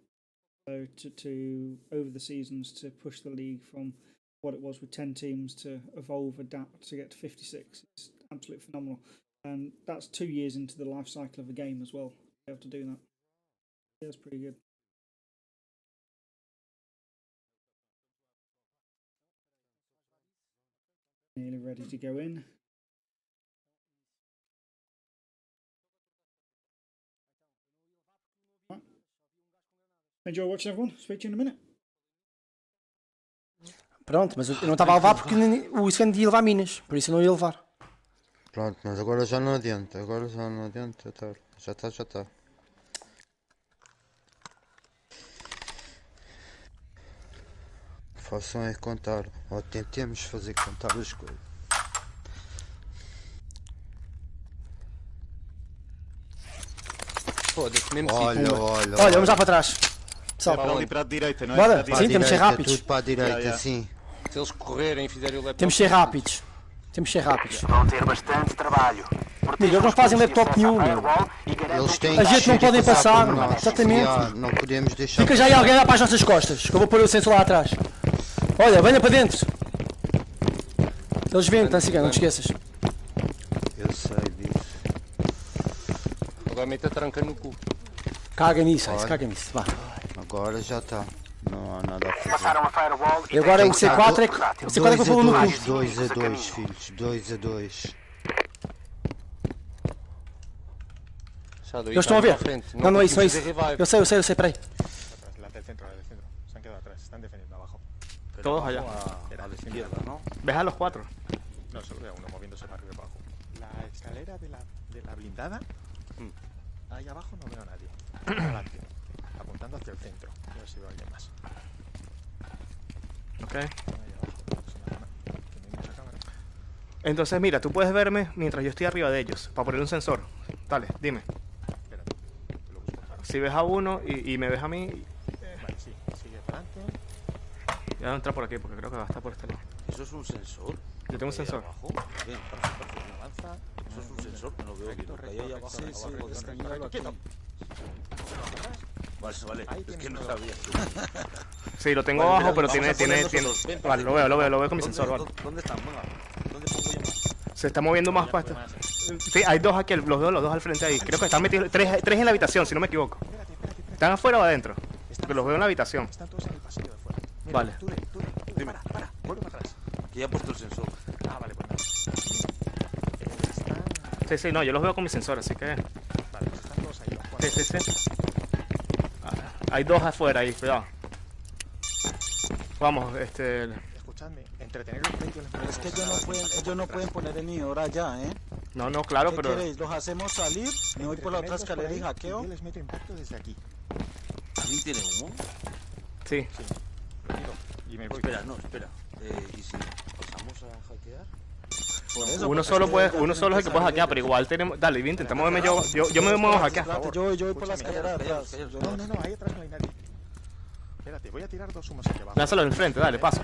So to over the seasons to push the league from what it was with 10 teams to evolve, adapt to get to 56. It's absolutely phenomenal. And that's 2 years into the life cycle of a game as well. To be able to do that. Yeah, that's pretty good. Nearly ready to go in. Right. Enjoy watching, everyone. Speak to you in a minute. Pronto, mas eu não estava a levar porque o Scan ia levar minas, por isso eu não ia levar. Pronto, mas agora já não adianta, já está. Façam é contar, ou tentemos fazer contar as coisas. Foda-se, mesmo Olha, vamos lá para trás. É para ali para a direita, não é? Bora, sim, temos de ser rápidos. Tudo para a direita, sim. Se eles correrem e fizerem o laptop... Temos de ser rápidos. Vão ter bastante trabalho. Eles não fazem laptop nenhum, meu. A gente não podem passar, exatamente. Não podemos deixar. Fica já aí alguém lá para as nossas costas, que eu vou pôr o sensor lá atrás. Olha, venha para dentro. Eles vêm, tá cigano, não te esqueças. Eu sei disso. Agora mete a tranca no cu. Caga nisso, caga nisso, vá. Agora já está. Não há nada a fazer. Passaram a firewall E agora em C4 é que eu falo no cu. 2-2, filhos. 2-2. Eles estão a ver? Não é isso, não é isso. Eu sei, peraí. Las del centro. Se han quedado atrás, están defendiendo abajo. Todos allá. A la izquierda, ¿no? Ves a los 4. No, solo veo uno moviéndose para arriba y para abajo. La escalera de la blindada Ahí abajo no veo a nadie. Adelante. Apuntando hacia el centro. A ver si veo a alguien más. Ok. Ahí abajo. Que me mira esa cámara. Entonces, mira, tú puedes verme mientras yo estoy arriba de ellos. Para poner un sensor. Dale, dime. Espérate. Lo busco otra vez. Si ves a uno y me ves a mí, Vale, sí. Sigue para adelante. ya voy a entrar por aquí porque creo que va a estar por este lado. ¿Eso es un sensor? Yo tengo un ¿Lo que hay sensor. abajo? Bien, perfecto. Avanza. Eso es un sensor, que no veo bien. Lo que hay ahí abajo. Sí, sí, Abajo. quieto. Vale, Ahí es que tienes no todo. sabía. Sí, lo tengo Vale, abajo, espera, pero vamos a tiene... poner nosotros. Ven, Vale, lo veo con mi sensor, vale. ¿Dónde están? Venga. ¿Dónde pongo yo más? Se está moviendo más para este. Sí, hay dos aquí, los veo los dos al frente ahí. Creo que están metidos, tres en la habitación, si no me equivoco. ¿Están afuera o adentro? Porque los veo en la habitación. Están todos en el pasillo de fuera. Mira, Vale. Tú, Dime. para. Vuelve para atrás. Que ya he puesto el sensor. Ah, vale, pues nada. Están... Sí, no, yo los veo con mi sensor, así que... Vale, pues están todos ahí, los cuatro. Sí. Hay dos afuera ahí, cuidado. Vamos, Escuchadme, entretener los pechos les Es que ellos no pueden poner en mi hora ya, ¿eh? No, claro, ¿Qué pero... queréis? ¿Los hacemos salir? ¿Me voy por la otra escalera y hackeo? Yo les meto impacto desde aquí. ¿Alguien tiene humo? Sí. Lo tiro y me voy. Espera. ¿Y si pasamos a hackear? Por eso, Uno solo es el que puede hackear, pero igual tenemos... Dale, intenta moverme yo me muevo a hackear. Yo voy por la escalera de atrás. No, ahí atrás no hay nadie. Espérate, voy a tirar dos humos aquí abajo. Lánzalo enfrente, dale, paso.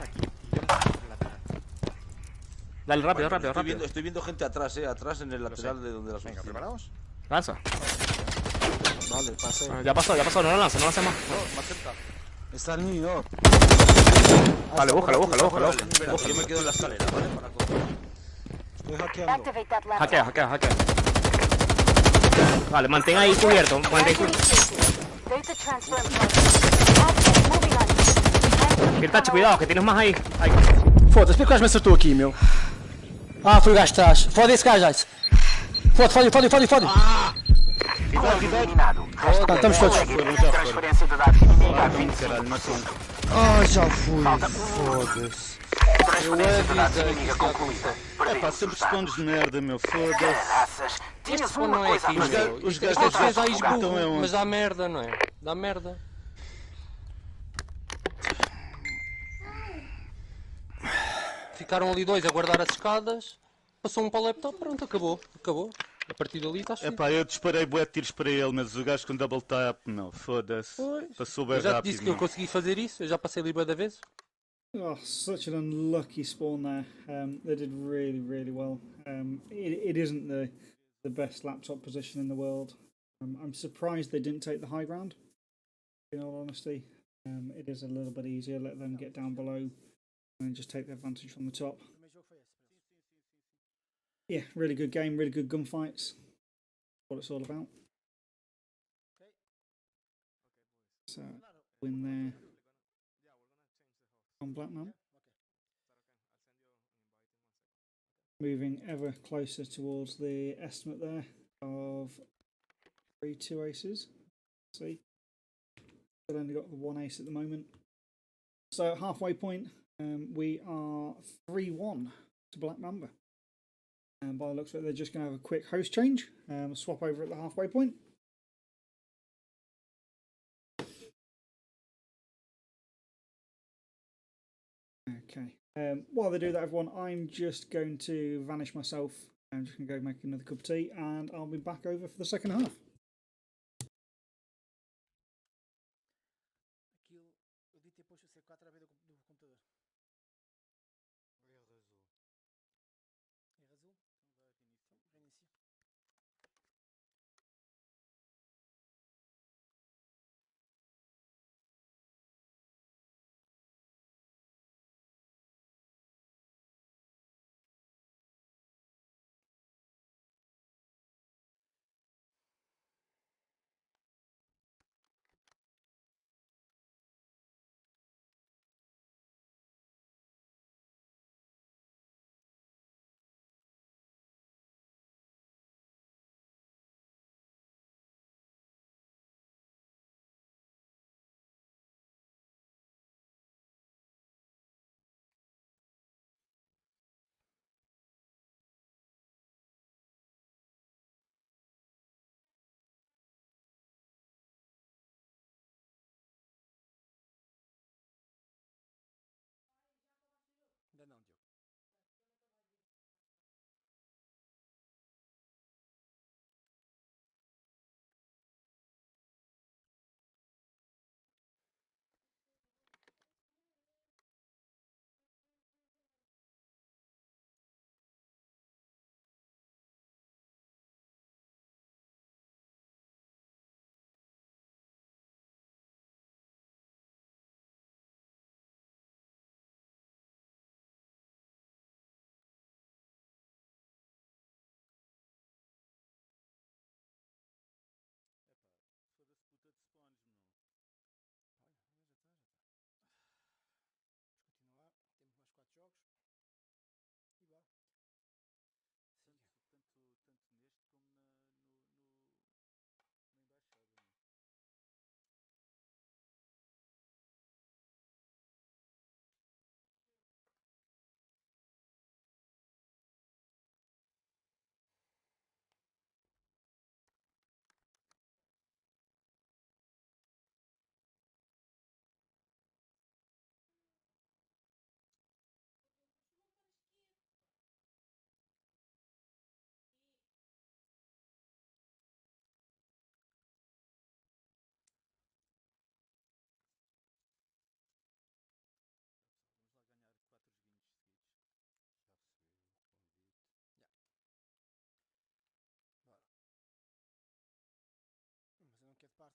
Dale, rápido. Estoy viendo gente atrás, atrás en el lateral de donde las Venga, ¿preparados? Lanza. Vale, pasé. Ya pasó, no lo lances más. No, más cerca. Está el niño. Vale, búscalo. Espera, yo me quedo en la escalera, ¿vale? Para coger. Estoy hackeando. Activate that laptop. Hackea. Vale, mantén ahí cubierto. Data transfer in progress. Okay, moving on. Pirtachi, cuidado, que tienes más aí. Foda-se, porque o gajo me acertou aqui, meu? Ah, foi o gajo de trás. Foda esse gajo, Ice. Fode. Eliminado. Tá, estamos todos. Transferência de dados iniciada 20 segundos. Ah, já fui. Foda-se. Transferência de dados inimiga concluída. Pá, sempre spawns de merda, meu, foda-se. Caraças. Este Tinhas spawn uma não é coisa a aqui, fazer. meu. os Isto gajos às vezes há então é esburro, onde? mas dá merda, não é? Dá merda. Ficaram ali dois a guardar as escadas. Passou um para o laptop, pronto, acabou. A partir dali estás É feito. pá, eu disparei bué de tiros para ele, mas o gajo com double tap, meu, foda-se. Pois. Passou bem Eu já te rápido. disse que eu meu. consegui fazer isso, eu já passei ali bué da vez. Oh, such an unlucky spawn there. They did really well. It isn't the best laptop position in the world. I'm surprised they didn't take the high ground. In all honesty, it is a little bit easier. Let them get down below and just take the advantage from the top. Yeah, really good game, really good gunfights. What it's all about. So win there on Black Mamba. Moving ever closer towards the estimate there of 2 aces. See, we've only got the 1 ace at the moment. So halfway point, we are 3-1 to Black Mamba. And by the looks of it, they're just going to have a quick host change, swap over at the halfway point. Okay. While they do that, everyone, I'm just going to vanish myself. I'm just going to go make another cup of tea, and I'll be back over for the second half.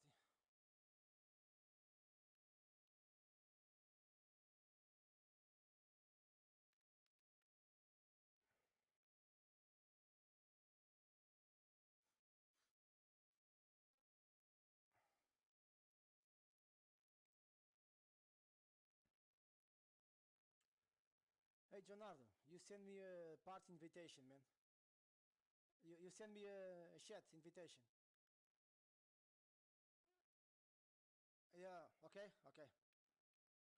party. Hey, Jonardo, you send me a party invitation, man. You send me a chat invitation. Yeah, okay, okay.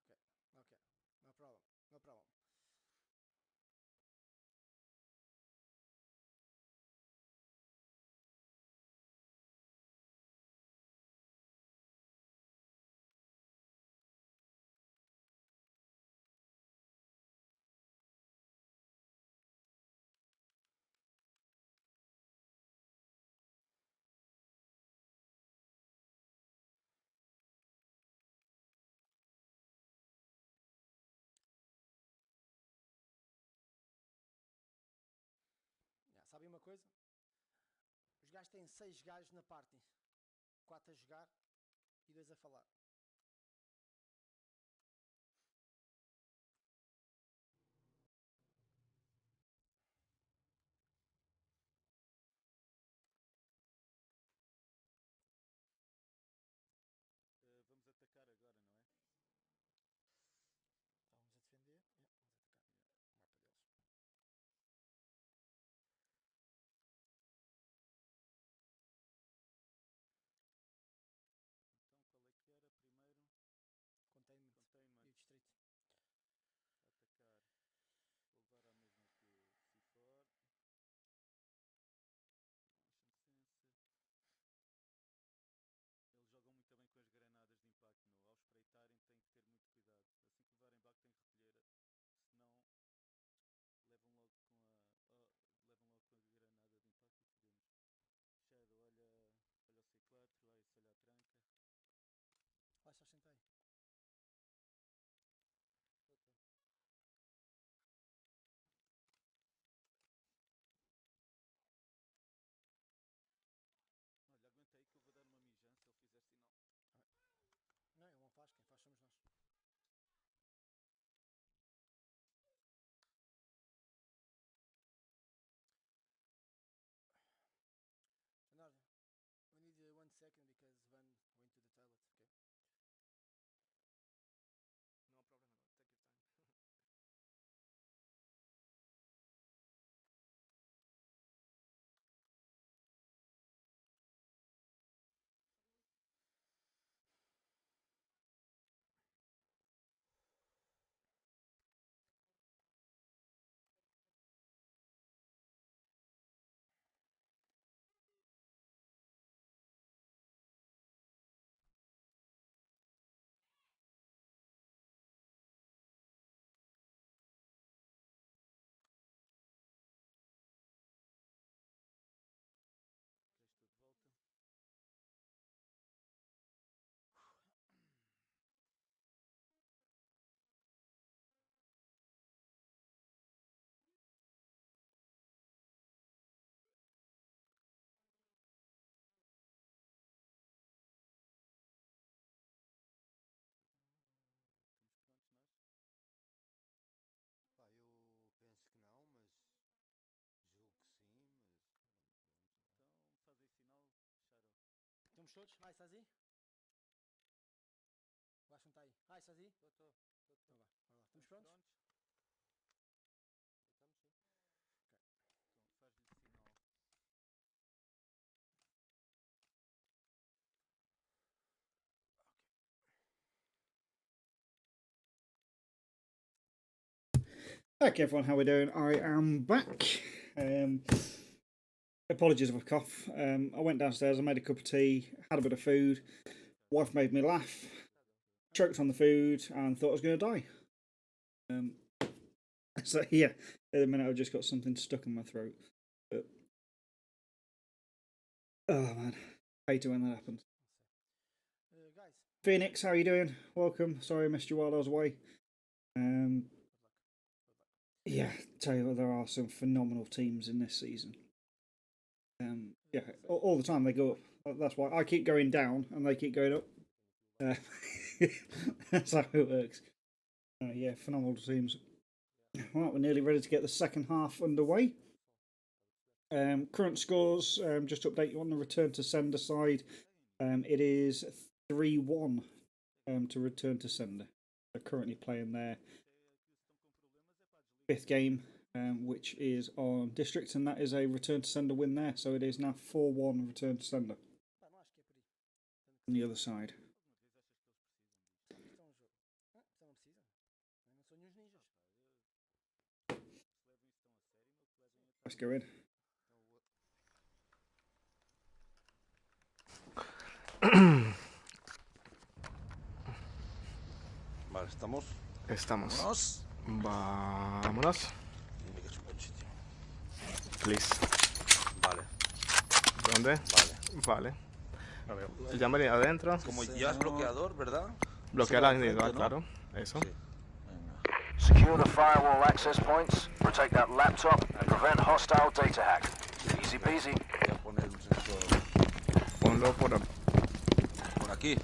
Okay, okay. No problem, no problem. Yeah, sabem uma coisa? Os gajos têm 6 gajos na party. 4 a jogar e 2 a falar. Vamos atacar agora, não é? Estávamos a defender. Yeah, vamos atacar. O mapa deles. Então qual é que era primeiro? Containment. Containment. E o distrito. Atacar. Vou levar a mesma que o C4. Motion sensor. Eles jogam muito bem com as granadas de impacto. Ao espreitarem têm que ter muito cuidado. Assim que levarem back têm que recolher. Senão levam logo com a granada de impacto e fodemos. Shadow, olha o C4, lá esse olha a tranca. Lá só sentei. Olha, aguenta aí que eu vou dar uma mijã se ele fizer sinal. Não, ele não faz, quem faz somos nós. Leonardo, we need 1 second because Van went to the toilet, okay? No problem, take your time. Ok, estou de volta. Estamos prontos nós? Pá, eu penso que não, mas julgo que sim, mas vamos lá. Então fazem sinal, Shadow. Estamos todos? Ah, estás aí? O gajo não está aí. Ah, estás aí? Estou. Então vá, bora lá. Estamos prontos? Estamos sim. Ok. Então faz-lhe sinal. Okay, everyone, how we doing? I am back. Apologies if I cough. I went downstairs, I made a cup of tea, had a bit of food. Wife made me laugh, choked on the food, and thought I was going to die. So yeah, at the minute I've just got something stuck in my throat. But, oh man, hate it when that happens. Guys. Phoenix, how are you doing? Welcome. Sorry I missed you while I was away. Yeah, tell you what, there are some phenomenal teams in this season. Yeah, all the time they go up. That's why I keep going down and they keep going up. That's how it works. Yeah, phenomenal teams. Right, we're nearly ready to get the second half underway. Current scores, just to update you on the return to sender side. It is 3-1 to return to sender. They're currently playing their 5th game, which is on district, and that is a return to sender win there. So it is now 4-1 return to sender on the other side. Let's go in. Vale, ¿estamos? Estamos. Vámonos. Dime que es un buen sitio. Please. Vale. ¿Dónde? Vale. Vale. Ya me adentro. Como llevas bloqueador, ¿verdad? Bloquear la individual, claro. Eso. Sí. Secure the firewall access points, protect that laptop, and prevent hostile data hack. Easy peasy. Voy a poner un sensor Ponlo por aquí.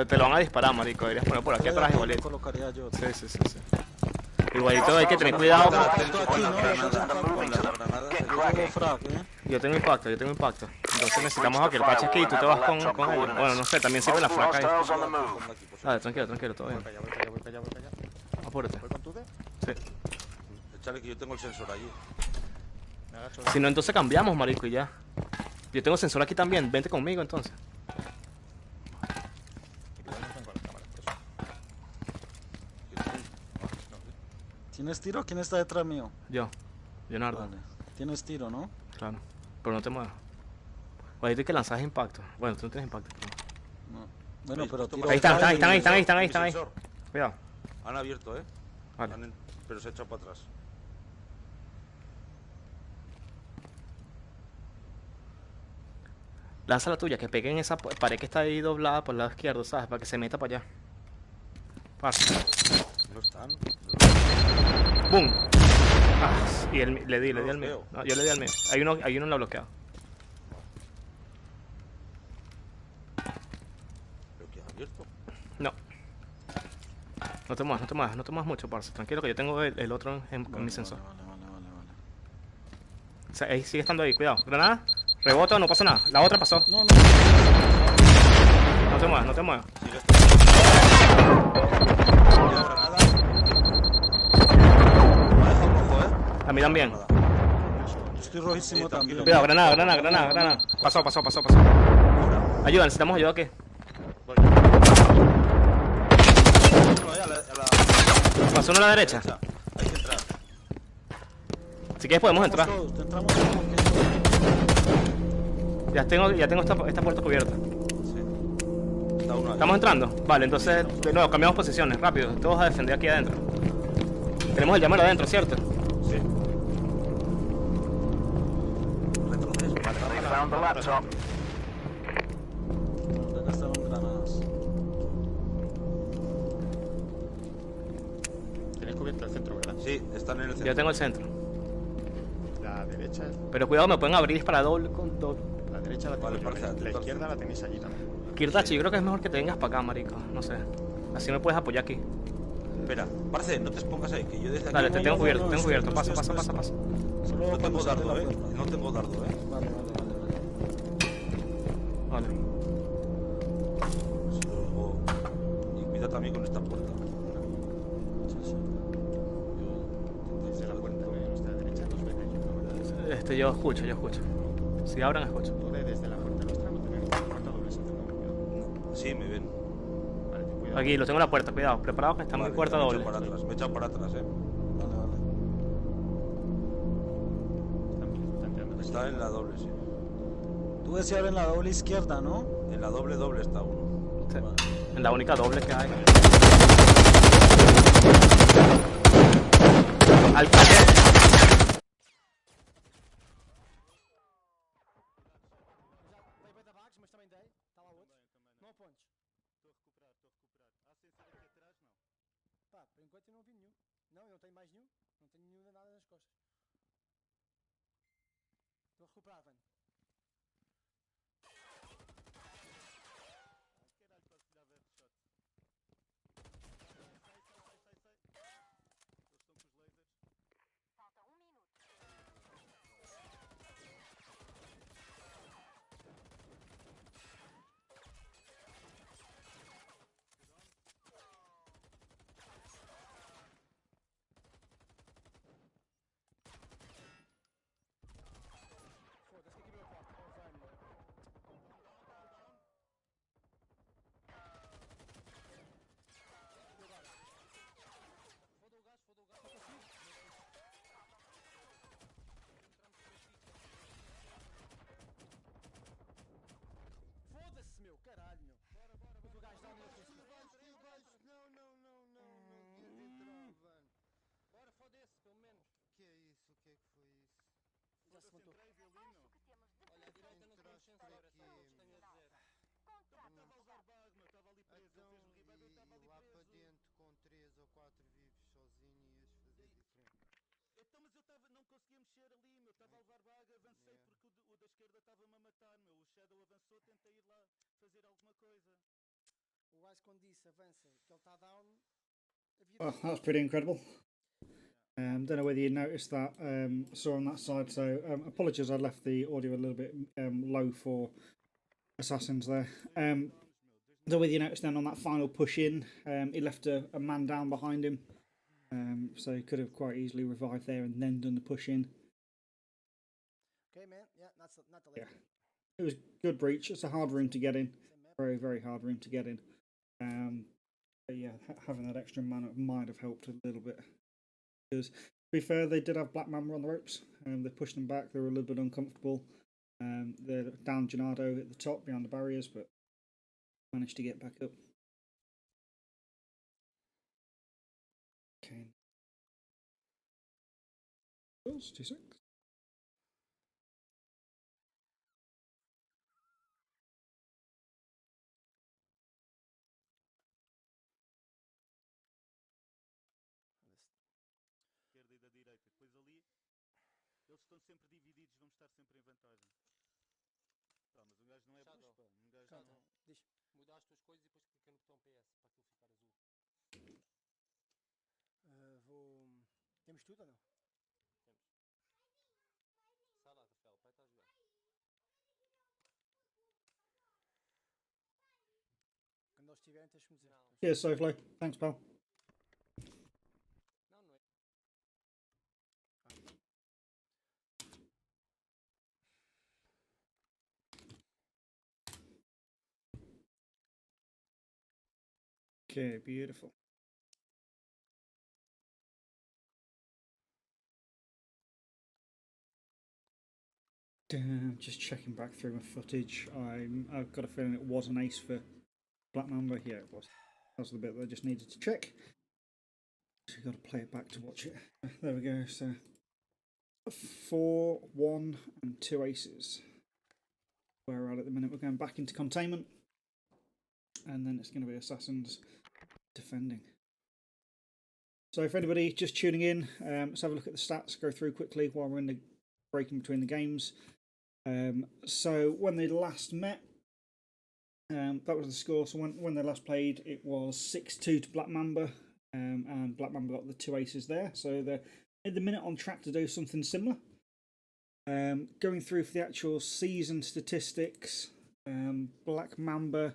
Te lo van a disparar, marico. Deberías poner por aquí atrás igualito. Colocaría yo. Sí. Igualito hay que tener cuidado. Yo tengo impacto. Entonces necesitamos a que el bache aquí y tú te vas con ellos. Bueno, no sé, también sirve la flaca ahí. Vale, tranquilo, todo bien. Voy para allá. Apúrate. ¿Voy con tu D? Sí. Échale que yo tengo el sensor allí. Me agacho. Si no, entonces cambiamos, marico, y ya. Yo tengo sensor aquí también. Vente conmigo, entonces. ¿Tienes tiro? ¿Quién está detrás mío? Yo, Leonardo. Vale. Tienes tiro, ¿no? Claro. Pero no te muevas. Oye, tú hay que lanzar impacto. Bueno, tú no tienes impacto. No. Bueno, pero tiro. Ahí están ahí. Cuidado. Han abierto, Vale. Pero se ha echado para atrás. Lanza la tuya, que pegue en esa pared que está ahí doblada por el lado izquierdo, ¿sabes? Para que se meta para allá. Pasa. No están. ¡Bum! Y le di al mío. No, yo le di al mío. Hay uno en la bloqueada. ¿Pero que ha abierto? No. No te muevas mucho, parce. Tranquilo que yo tengo el otro en mi sensor. Vale. O sea, ahí sigue estando ahí, cuidado. Granada, rebota, no pasa nada. La otra pasó. No. No te muevas. Sigue A mí también. Estoy rojísimo también. Cuidado, granada. Pasó. Ayuda, necesitamos ayuda aquí. Pasó uno a la derecha. Hay que entrar. Si quieres podemos entrar. Entramos todos. Ya tengo esta puerta cubierta. Sí. Está uno ahí. ¿Estamos entrando? Vale, entonces de nuevo cambiamos posiciones, rápido. Todos a defender aquí adentro. Tenemos el llamero adentro, ¿cierto? Sí. Retroceso. They found the laptop. Ya gastaron granadas. Tienes cubierto el centro, ¿verdad? Sí, están en el centro. Yo tengo el centro. La derecha. Pero cuidado, me pueden abrir para doble con doble. La derecha la tengo Vale, yo. parece, La izquierda la tenéis allí también. Kirtachi, yo creo que es mejor que te vengas para acá, marico. No sé. Así me puedes apoyar aquí. Espera, parce, no te pongas ahí, que yo desde aquí... Dale, te tengo cubierto, no, Pasa. Solo No tengo cuando sale dardo, la puerta. No tengo dardo, Vale. Vale. Luego... Y cuida también con esta puerta. Desde la puerta de nuestra derecha nos ven ellos, ¿no? ¿Verdad? Yo escucho. Si abran, escucho. Tú desde la puerta nuestra no te ven. La puerta doble se hace cuidado. Sí, me ven. Vale, ten cuidado. Aquí, lo tengo en la puerta, cuidado. Preparado que está en mi puerta me he doble. echado para atrás, me he echado para atrás, Vale. Están tirando. Está en la doble, sí. Tú decías en la doble izquierda, ¿no? En la doble está uno. Sí. En la única doble que hay. Al lá para dentro com 3 ou 4 vivos sozinho ias fazer diferente. Então, mas eu estava, não conseguia mexer ali, meu. Estava a levar baga, avancei porque o da esquerda estava-me a matar, meu. O Shadow avançou, tentei ir lá fazer alguma coisa. O gajo quando disse avança, que ele está down. Oh, that's pretty incredible. Don't know whether you noticed that. Saw on that side. So apologies, I left the audio a little bit low for Assassins there. Don't know whether you noticed then on that final push in, he left a man down behind him. So he could have quite easily revived there and then done the push in. Okay, man. Yeah, that's not the left. It was good breach. It's a hard room to get in. Very, very hard room to get in. But yeah, having that extra man might have helped a little bit. Because, to be fair, they did have Black Mamba on the ropes. They pushed them back. They were a little bit uncomfortable. They're down Gennaro at the top behind the barriers, but managed to get back up. Okay. 2-6. Esquerda e da direita. Depois ali, eles estão sempre divididos, vamos estar sempre em vantagem. Tá, mas um gajo não é bruxo, pá. Um gajo não... Diz, mudar as tuas coisas e depois clica no botão PS para aquilo ficar azul. Vou... Temos tudo ou não? Temos. Sai lá, Rafael, pai está a jogar. Quando eles estiverem, tens-me dizer. Cheers, Soflo. Thanks, pal. Não, não é. Okay, beautiful. Just checking back through my footage. I've got a feeling it was an ace for Black Mamba. Yeah, it was. That was the bit that I just needed to check. So you've got to play it back to watch it. There we go. So 4, 1, and 2 aces. Where we're at the minute, we're going back into containment, and then it's going to be Assassins defending. So if anybody just tuning in, let's have a look at the stats. Go through quickly while we're in the breaking between the games. So when they last met, that was the score. So when they last played, it was 6-2 to Black Mamba, and Black Mamba got the 2 aces there. So they're at the minute on track to do something similar. Going through for the actual season statistics, Black Mamba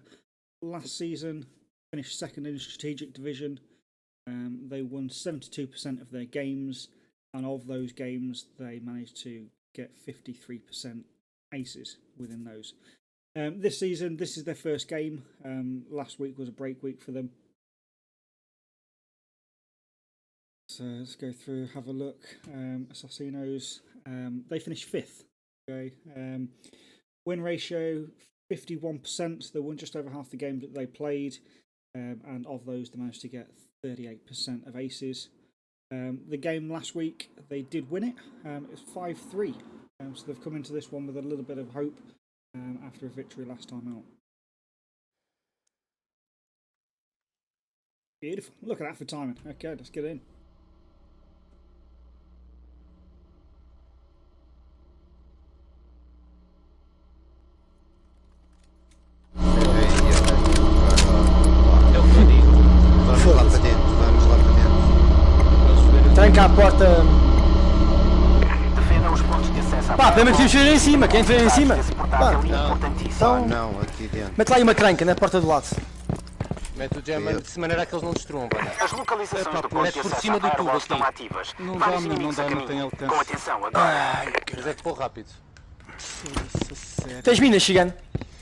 last season finished second in the strategic division. They won 72% of their games, and of those games, they managed to get 53% aces within those. This season, this is their first game. Last week was a break week for them. So let's go through, have a look. Assassinos, they finished 5th. Okay. Win ratio 51%, so they won just over half the games that they played. And of those, they managed to get 38% of aces. The game last week, they did win it. It was 5-3. So they've come into this one with a little bit of hope after a victory last time out. Beautiful. Look at that for timing. Okay, let's get in. Vamos lá para dentro, vamos lá para dentro. Tranca a porta. Defendam os pontos de acesso à Pá, podemos ir em cima. Quem estiver em cima? Pá, Então, não, aqui dentro. mete lá aí uma tranca na porta do lado. Mete o Gemma de maneira que eles não destruam, pá. As localizações do ponto de acesso à Firewall estão ativas. Não Vários dá, inimigos não a tem caminho. alcance. Com atenção agora. Mas é que for rápido. Tens minas, chegando.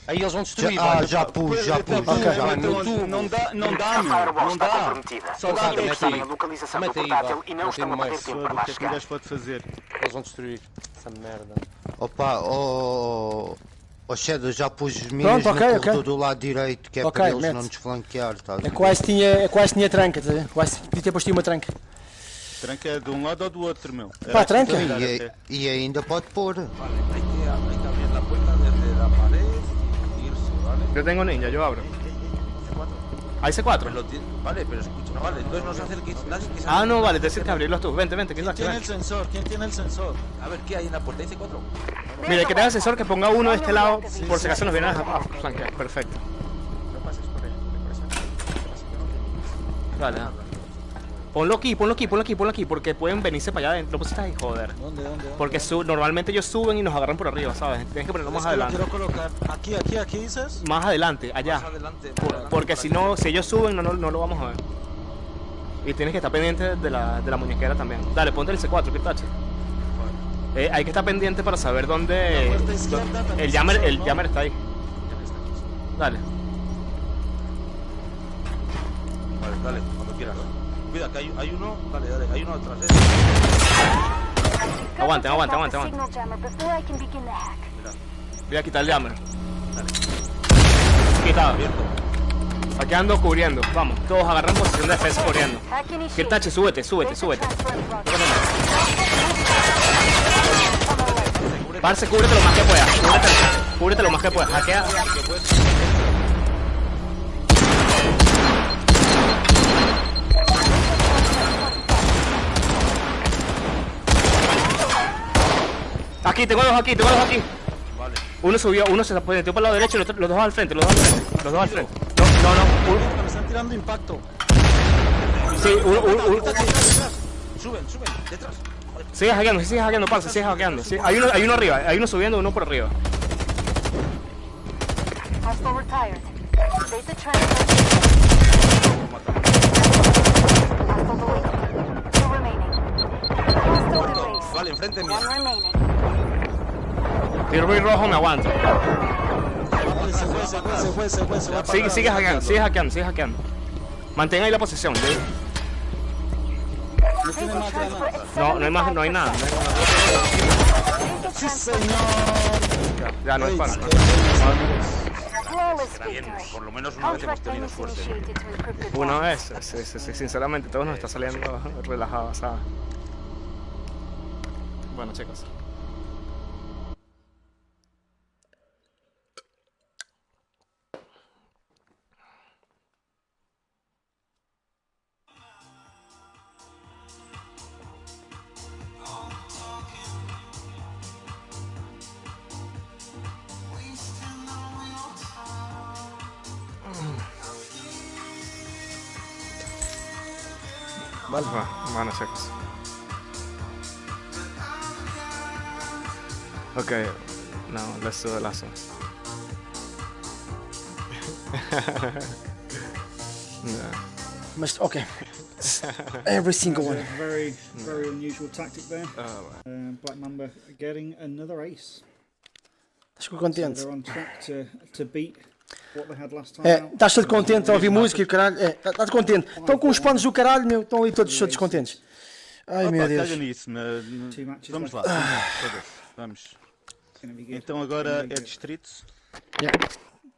Aí eles vão destruir, Já pus. Não dá, A meu. Firewall Não está dá. comprometida. Só Os dá, inimigos mete sabem aí. a localização do Mete aí, portátil vá. e não Não estão tem a perder mais. tempo para lá O que é que um chegar. gajo pode fazer? Eles vão destruir essa merda. Opa, Shadow, já pus as minas no corredor do lado direito, que é para eles não nos flanquear. Tá? Quase tinha tranca, tá? Quase podia ter posto uma tranca. Tranca é de um lado ou do outro, meu. Pá, tranca. E ainda pode pôr. Vale, hay que abrir la puerta desde la Yo tengo ninja, yo abro. Hay C4. Vale, pero escucha, no vale, entonces no se acerquéis nadie que Ah, no, vale, tienes que abrirlos tú. Vente, vente, que ¿Quién tiene el sensor? ¿Quién tiene el sensor? A ver, ¿qué hay en la puerta? ¿Hay C4? Mira, que tenga el sensor que ponga uno de este lado por si acaso nos vienen a flanquear. Perfecto. No pases por él, por esa Vale. Ponlo aquí, porque pueden venirse para allá adentro. Lo pusiste ahí, joder. ¿Dónde? Porque normalmente ellos suben y nos agarran por arriba, ¿sabes? Tienes que ponerlo más adelante. Lo quiero colocar aquí dices. Más adelante, allá. Porque si no, si ellos suben, no lo vamos a ver. Y tienes que estar pendiente de la muñequera también. Dale, ponte el C4, ¿qué tache? Hay que estar pendiente para saber dónde. El jammer está ahí. Dale. Vale, dale, cuando quieras. Cuida, que hay uno. Dale, hay uno atrás, Aguante. Voy a quitar el jammer. Dale. Quitado. Saqueando, cubriendo. Vamos, todos agarran posición de defensa cubriendo. Que tache, súbete. Parce, cúbrete lo más que puedas. Cúbrete lo más que puedas. Hackea. Aquí, tengo dos aquí. Vale. Uno subió, uno se metió para el lado derecho y los dos al frente. No. Me están tirando impacto. Sí, Suben, detrás. Sigue hackeando, parce, sigue hackeando. Sí, hay uno arriba, hay uno subiendo, uno por arriba. Vale, enfrente mío. Tiro rojo, me aguanto. Se fue. Sigue hackeando. Mantén ahí la posición. No tiene más granadas. No hay nada. Sí, señor. Ya no es para. Por lo menos una vez hemos tenido suerte. Una vez, sí, sinceramente, todo nos está saliendo relajado, ¿sabes? Bueno, chicos. Vale, bueno, chicos. Okay, now let's do the last one. Okay. Every single one. Very unusual tactic there. Black Mamba getting another ace. Estou contente. So they're on track to beat what they had last time out. Estás todo contente a ouvir música e o caralho? Estás contente. Estão com os panos do caralho, meu. Estão ali todos contentes. Ai, meu Deus. Nisso, vamos lá. Vamos. Então agora é distrito.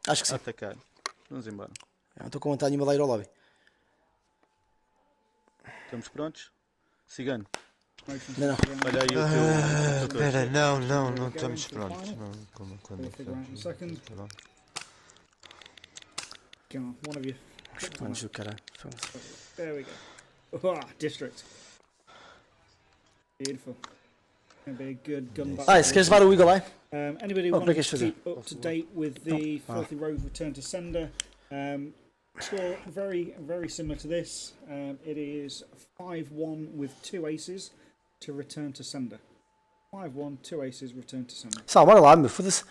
Acho que sim. Atacar. Vamos embora. Estou com vontade de me dar ao lobby. Estamos prontos? Cigano. Não. Olha aí o teu. Espera, não estamos prontos. Come on, one of you. Os panos do caralho. There we go. District. Beautiful. Gonna be a good gun battle. Se queres levar o Eagle Eye? Anybody want to keep up to date with the Filthy Rogue Return to Sender? Score very similar to this. It is 5-1 with 2 aces to Return to Sender. 5-1, 2 aces, Return to Sender. Bora lá, meu. Foda-se.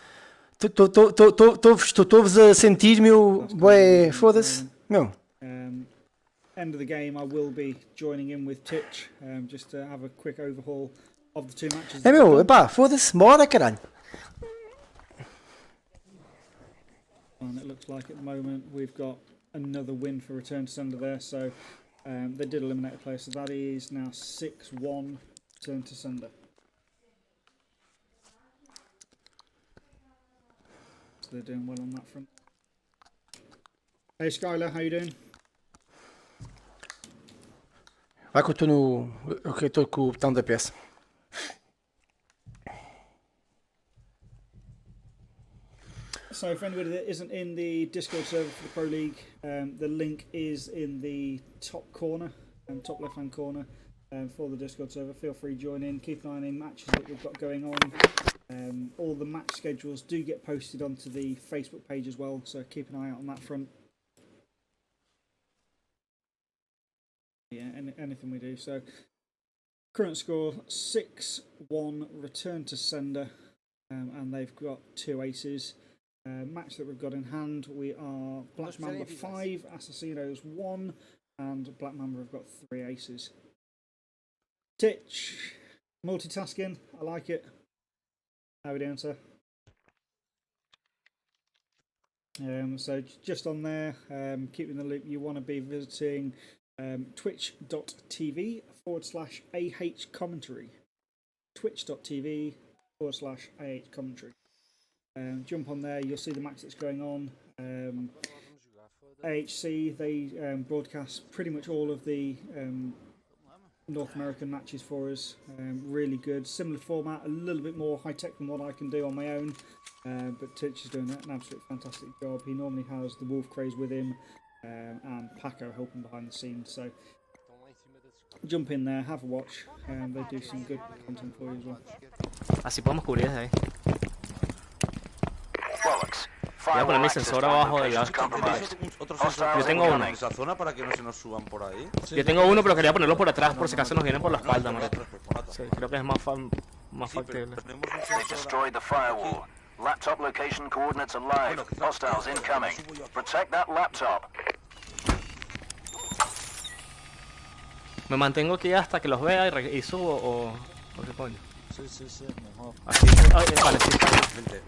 Estou-vos a sentir, meu. Bué, foda-se. Meu. End of the game, I will be joining in with Titch just to have a quick overhaul of the 2 matches. Meu, epá, foda-se. Bora, caralho. And it looks like at the moment we've got another win for Return to Sender there. So they did eliminate a player, so that is now 6-1 Return to Sender. So they're doing well on that front. Hey Skylar, how you doing? Vai que eu estou no. Ok, estou com o botão da peça. So if anybody that isn't in the Discord server for the Pro League, the link is in the top corner, top left-hand corner for the Discord server. Feel free to join in. Keep an eye on any matches that we've got going on. All the match schedules do get posted onto the Facebook page as well, so keep an eye out on that front. Yeah, anything we do. So current score 6-1, return to sender, and they've got 2 aces. Match that we've got in hand, we are Black Mamba 5, Assassinos 1, and Black Mamba have got 3 aces. Titch, multitasking, I like it. How are we doing, sir? So just on there, keeping the loop, you want to be visiting twitch.tv/AH commentary. Twitch.tv/AH commentary. Jump on there, you'll see the match that's going on. AHC, they broadcast pretty much all of the North American matches for us. Really good, similar format, a little bit more high tech than what I can do on my own. But Titch is doing an absolute fantastic job. He normally has the Wolf Craze with him and Paco helping behind the scenes. So jump in there, have a watch. They do some good content for you as well. Así podemos cubrir desde ahí. Bollocks. Voy a poner mi sensor abajo del lado. Otro sensor. Yo tengo uno. En esa zona para que no se nos suban por ahí. Yo tengo uno, pero quería ponerlo por atrás por si acaso nos vienen por la espalda, marico. Sí, creo que es más factible. They destroyed the firewall. Laptop location coordinates are live. Hostiles incoming. Protect that laptop. Me mantengo aquí hasta que los vea y subo o qué coño. Sí, mejor. Así. Vale, sí. Vente.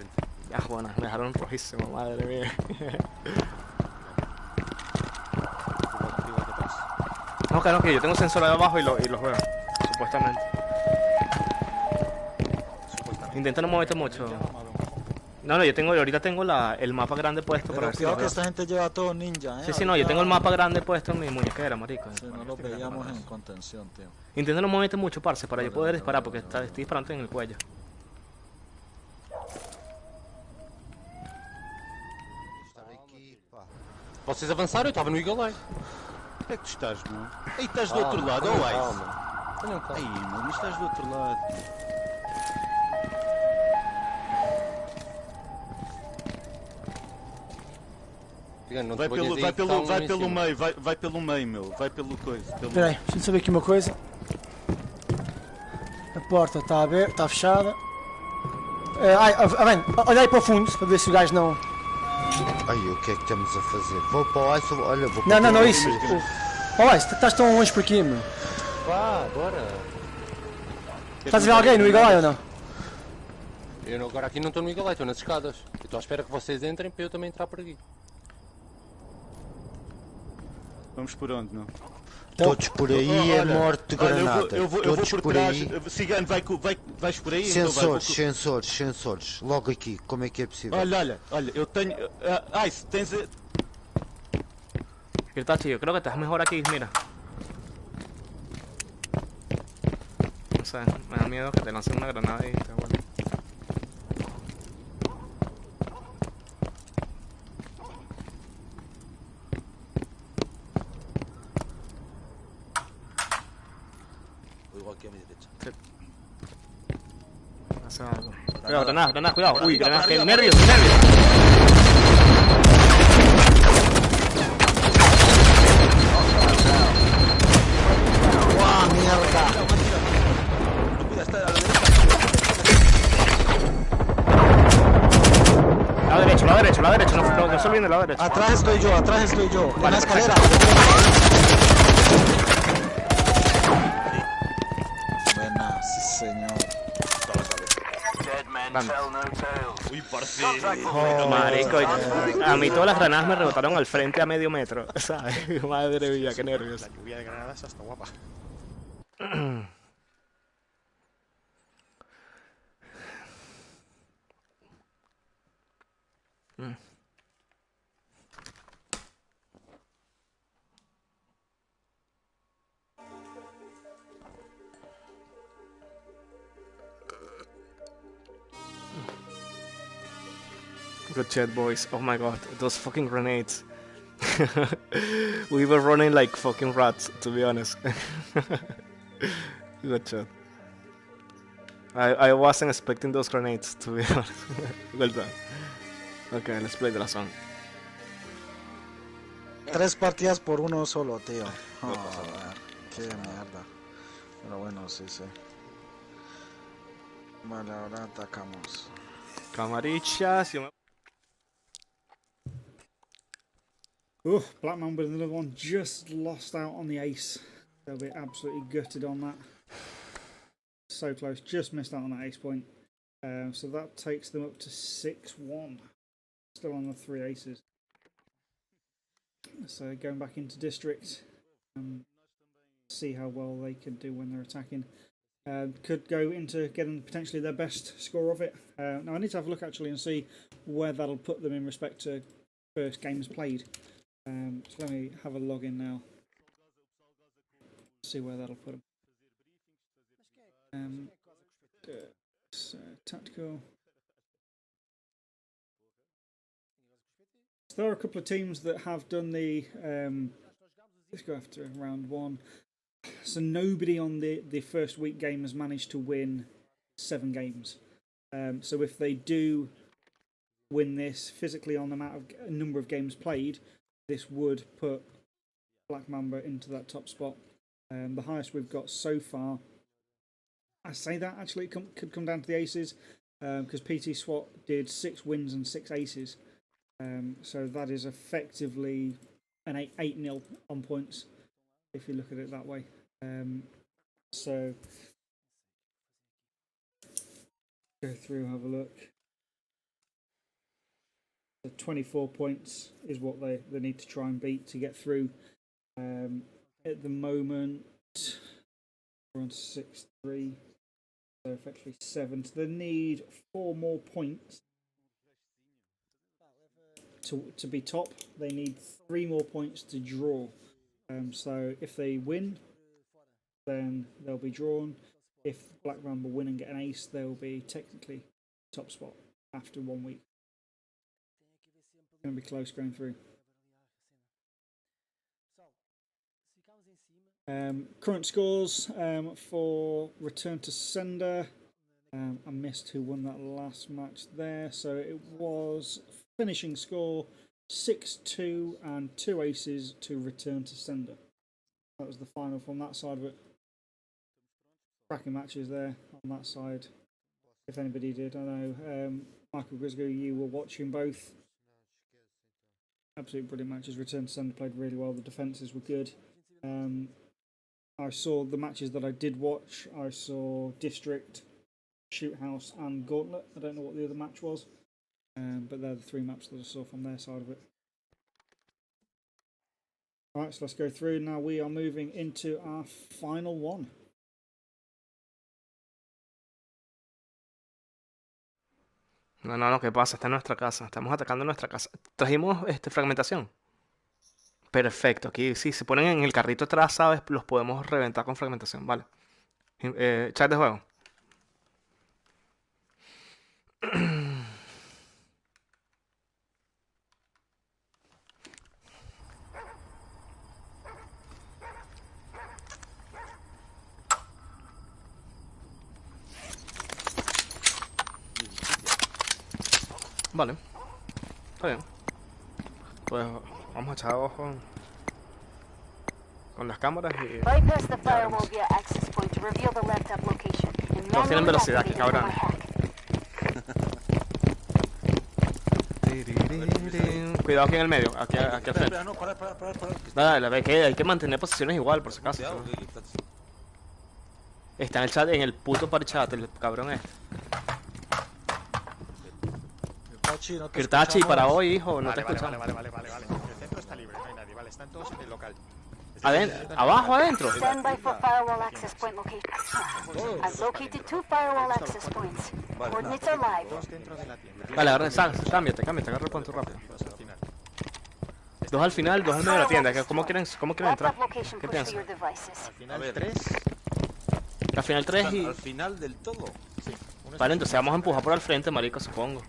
Ya, bueno, me dejaron rojísimo, madre mía. No, claro que yo tengo un sensor ahí abajo y los veo, supuestamente. Intenta no moverte mucho. No, ahorita tengo el mapa grande puesto para ver si creo que esta gente lleva todo ninja, Sí, no, yo tengo el mapa grande puesto en mi muñequera, marico. Sí, no lo veíamos en contención, tío. Intenta no moverte mucho, parce, para yo poder disparar, porque estoy disparando en el cuello. Vocês avançaram, eu estava no Eagle Eye. Onde é que tu estás, meu? Aí estás do outro lado, ou é? Aí, mano, estás do outro lado. Vai pelo meio, meu. Vai pelo coisa. Espera aí, deixa eu saber aqui uma coisa. A porta está aberta, está fechada. Olha aí para o fundo, para ver se o gajo não... Ai, o que é que estamos a fazer? Vou para o ice, olha, vou para Não, isso. Olha, estás tão longe por aqui, meu. Vá, bora. Estás a ver alguém no Eagle Eye ou não? Eu agora aqui não estou no Eagle Eye, estou nas escadas. Eu estou à espera que vocês entrem para eu também entrar por aqui. Vamos por onde, não? Todos por aí é morte de granada. Eu vou por trás. Cigano, vais por aí? Sensores. Logo aqui, como é que é possível? Olha, eu tenho... Ice, tens... Kirtachi, yo creo que estás mejor aquí, mira. No sé, me da miedo que te lancen una granada y te vuelva. Cuidado, granadas, cuidado. Uy, granadas, que nervios. ¡Guau, mierda! La derecha, no se olviden de la derecha. Atrás estoy yo. En la escalera. Buena, sí señor. Uy, parce. Oh, marico, a mí todas las granadas me rebotaron al frente a medio metro, ¿sabes? Madre mía, qué nervios. La lluvia de granadas hasta guapa. Good shit, boys. Oh my god, those fucking grenades. We were running like fucking rats, to be honest. Good shot. I wasn't expecting those grenades, to be honest. Well done. Okay, let's play the last one. 3 partidas por uno solo, tío. Joder, qué mierda. Pero bueno, sí. Vale, ahora atacamos. Camarillas. Black Mamba, another one, just lost out on the ace. They'll be absolutely gutted on that. So close, just missed out on that ace point. So that takes them up to 6-1. Still on the 3 aces. So going back into district, see how well they can do when they're attacking. Could go into getting potentially their best score of it. Now I need to have a look actually and see where that'll put them in respect to first games played. So let me have a login now. See where that'll put them. So tactical. So there are a couple of teams that have done the. Let's go after round 1. So nobody on the first week game has managed to win 7 games. So if they do win this physically on the number of games played, this would put Black Mamba into that top spot. The highest we've got so far, I say that actually could come down to the aces, because PT SWAT did 6 wins and 6 aces. So that is effectively an 8-0 on points, if you look at it that way. So go through, have a look. So 24 points is what they need to try and beat to get through. At the moment, we're on 6-3, so effectively 7. So they need 4 more points to be top. They need 3 more points to draw. So if they win, then they'll be drawn. If Black Mamba win and get an ace, they'll be technically top spot after 1 week. It's going to be close going through. Current scores for Return to Sender. I missed who won that last match there. So it was finishing score 6-2 and 2 aces to Return to Sender. That was the final from that side of it. Cracking matches there on that side. If anybody did, I know Michael Grisgo, you were watching both. Absolutely brilliant matches. Return to Sender played really well. The defences were good. I saw the matches that I did watch. I saw District, Shoot House and Gauntlet. I don't know what the other match was, but they're the 3 maps that I saw from their side of it. Alright, so let's go through. Now we are moving into our final one. No, ¿qué pasa? Está en nuestra casa. Estamos atacando nuestra casa. Trajimos fragmentación. Perfecto. Aquí sí, se ponen en el carrito atrás, ¿sabes? Los podemos reventar con fragmentación. Vale. Chat de juego. Vale. Está bien. Pues vamos a echar ojo con las cámaras y... Bypass the firewall via access point to reveal the laptop location. Todos tienen velocidad, que cabrón. Cuidado aquí en el medio, aquí al frente. No, para. Dale, hay que mantener posiciones igual, por si acaso. Está en el chat, en el puto parchat, el cabrón este. Kirtachi, para hoy, hijo, no te escuchamos. Vale. El centro está libre, no hay nadie, vale, están todos en el local. ¿Abajo, adentro? Stand by for firewall access point location. I've located 2 firewall access points. Coordinates are live. Dos dentro de la tienda. Vale, ahora cámbiate, agarra el punto rápido. 2 al final, 2 al medio de la tienda. ¿Cómo quieren entrar? ¿Qué piensan? Al final 3. Al final 3 y... Al final del todo. Sí. Vale, entonces vamos a empujar por al frente, marico, supongo.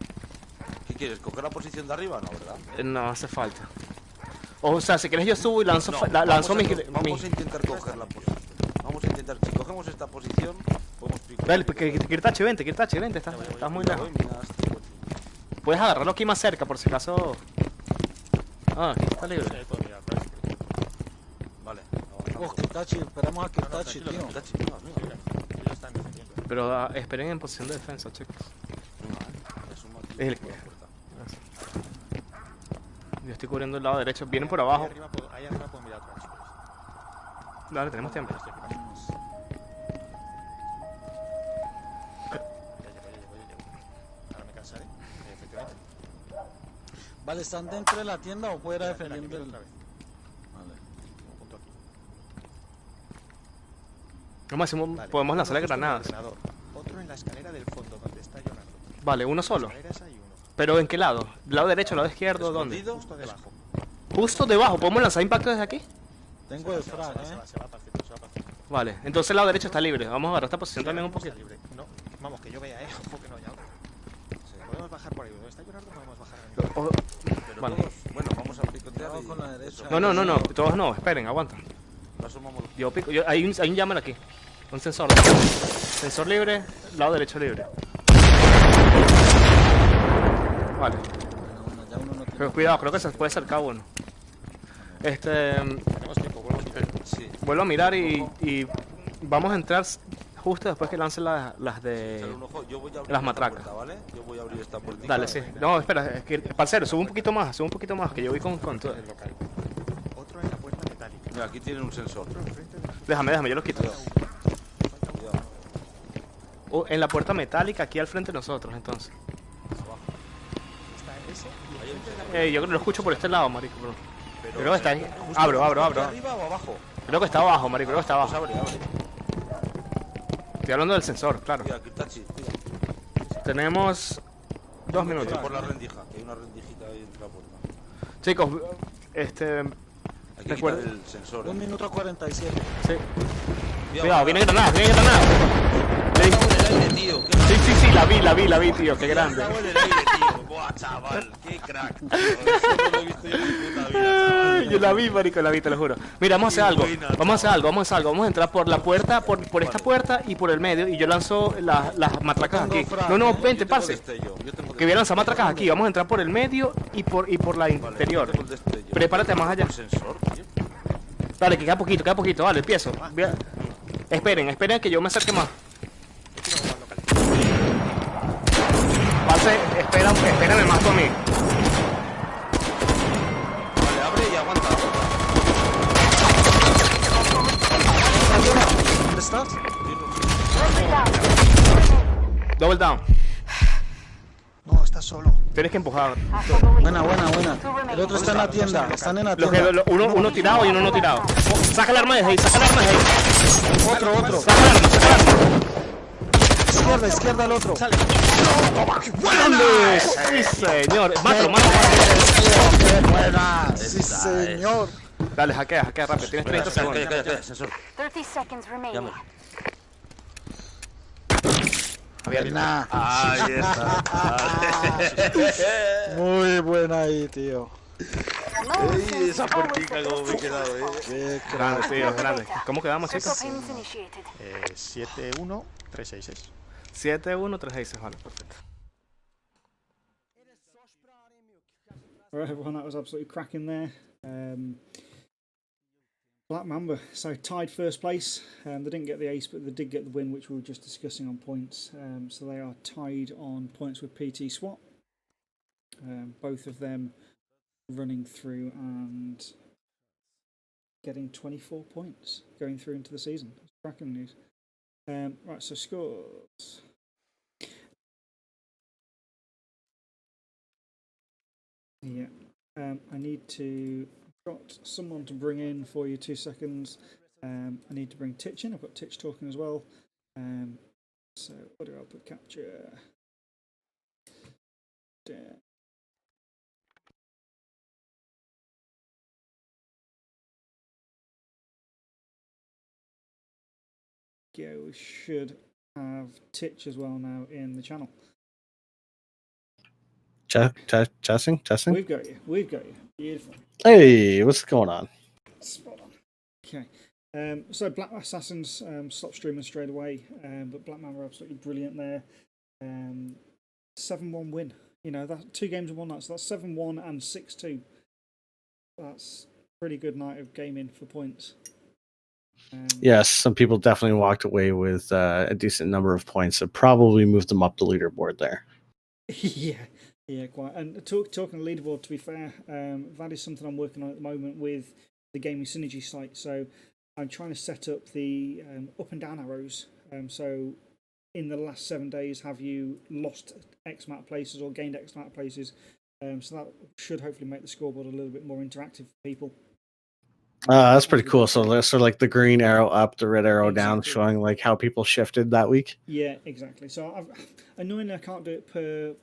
¿Qué quieres? ¿Coger la posición de arriba? No, ¿verdad? No hace falta. O sea, si quieres yo subo y lanzo, No, lanzo vamos a intentar coger la posición. Vamos a intentar, si cogemos esta posición, podemos picar. Dale, Kirtachi, vente, estás muy lejos. Puedes agarrarlo aquí más cerca, por si acaso. Ah, aquí está libre. Vale. Kirtachi, esperamos a Kirtachi, tío. Ellos están defendiendo. Pero esperen en posición de defensa, chicos. Yo estoy cubriendo el lado derecho. Vienen por abajo. Ahí arriba puedo mirar atrás, chicos. Dale, tenemos tiempo. Ya llego. Ahora me cansaré, efectivamente. Vale, ¿están dentro de la tienda o fuera defendiendo el...? Otra vez. Vale. Un punto aquí. Lo máximo, Vale, podemos lanzarle uno justo en el granadas. ordenador, otro en la escalera del fondo, donde está Leonardo. Vale, uno solo. Escaleras hay uno. ¿Pero en qué lado? ¿Lado derecho, lado izquierdo? ¿Dónde? Justo debajo. Justo debajo. ¿Podemos lanzar impacto desde aquí? Tengo el frag, Se va para el centro, se va para el centro. Vale, entonces el lado derecho está libre. Vamos a agarrar esta posición también un poquito. Libre. No, vamos, que yo vea, ojo que no haya otro. Podemos bajar por ahí. ¿Dónde está Leonardo? Podemos bajar ahí. Pero Vale. todos, bueno, vamos a picotear y... con la derecha. No, todos no, esperen, aguantan. Lo asomamos. Yo pico, hay un jammer aquí. Un sensor. Sensor libre, lado derecho libre. Vale. Bueno, ya uno no tiene... Pero cuidado, creo que se puede acercar uno. Tenemos tiempo, Sí. Vuelvo a mirar y vamos a entrar justo después que lancen las de... Echar un ojo. Yo voy a abrir las esta matracas. puerta, ¿vale? Yo voy a abrir esta puertita. Dale, sí. No, espera, es que, parcero, sube un poquito más, que yo voy con todo. el local. Otro en la puerta metálica. Mira, aquí tienen un sensor. Otro enfrente de... Déjame, yo los quito. Cuidado. En la puerta metálica, aquí al frente de nosotros, entonces. Está ese y enfrente de la puerta. Yo creo que lo escucho por este lado, marico, bro. Pero, Creo que está ahí. justo Abro. ¿Arriba o abajo? Creo que está abajo, marico, creo que está Pues abajo. abre. Estoy hablando del sensor, claro. Mira, Kirtachi, mira. Tenemos 2 minutos. Por la rendija, que hay una rendijita ahí entre la puerta. Chicos, Hay que quitar el sensor. 1 minuto 47. Sí. Cuidado, viene granada. Sí, la vi, tío, qué grande. Buah, chaval, qué crack. Tío. Eso no lo he visto yo en mi puta vida, chaval. Yo la vi, marico, te lo juro. Mira, vamos a hacer algo. Vamos a entrar por la puerta, por esta puerta y por el medio. Y yo lanzo las matracas aquí. No, vente, parce. Que voy a lanzar matracas aquí. Vamos a entrar por el medio y por la interior. Prepárate más allá. Dale, que queda poquito. Vale, empiezo. Esperen que yo me acerque más. Parce, espérame más tú a mí. Vale, abre y aguanta. ¿Dónde estás? Double down. No, estás solo. Tienes que empujar. Buena. El otro está en la tienda. Están en la tienda. Uno tirado y uno no tirado. Saca el arma de ahí, Otro. Saca el arma. Izquierda el otro. ¡Grande! Sí, señor. Mátalo. ¡Qué buena! Sí, señor. Dale, hackea rápido. Tienes 30 segundos. Cállate, sensor. 30 seconds remaining. Buena. Ahí está. Muy buena ahí, tío. Ey, esa puertica como me he quedado, Qué Grande, tío, grande. ¿Cómo quedamos, chicos? 7-1, 3-6-6. 7-1, 3-6, vale, perfecto. Alright, everyone, that was absolutely cracking there. Black Mamba, so tied first place. They didn't get the ace, but they did get the win, which we were just discussing on points. So they are tied on points with PT SWAT. Both of them running through and getting 24 points going through into the season. That's cracking news. Right, so scores. Yeah, I need to... I've got someone to bring in for you, 2 seconds. I need to bring Titch in. I've got Titch talking as well. So what do I put? Capture. There. Yeah, we should have Titch as well now in the channel. Testing. We've got you. Beautiful. Hey, what's going on? Spot on. Okay. So Black Assassins stopped streaming straight away, but Black Mamba were absolutely brilliant there. 7-1 win. You know, that 2 games in one night, so that's 7-1 and 6-2. That's a pretty good night of gaming for points. Yes, some people definitely walked away with a decent number of points. That probably moved them up the leaderboard there. Yeah, quite. And talking of leaderboard, to be fair, that is something I'm working on at the moment with the Gaming Synergy site. So I'm trying to set up the up and down arrows. So in the last 7 days, have you lost X amount of places or gained X amount of places? So that should hopefully make the scoreboard a little bit more interactive for people. That's pretty cool. So that's sort of like the green arrow up, the red arrow down, Exactly. showing like how people shifted that week. Yeah, exactly. So annoyingly, I can't do it per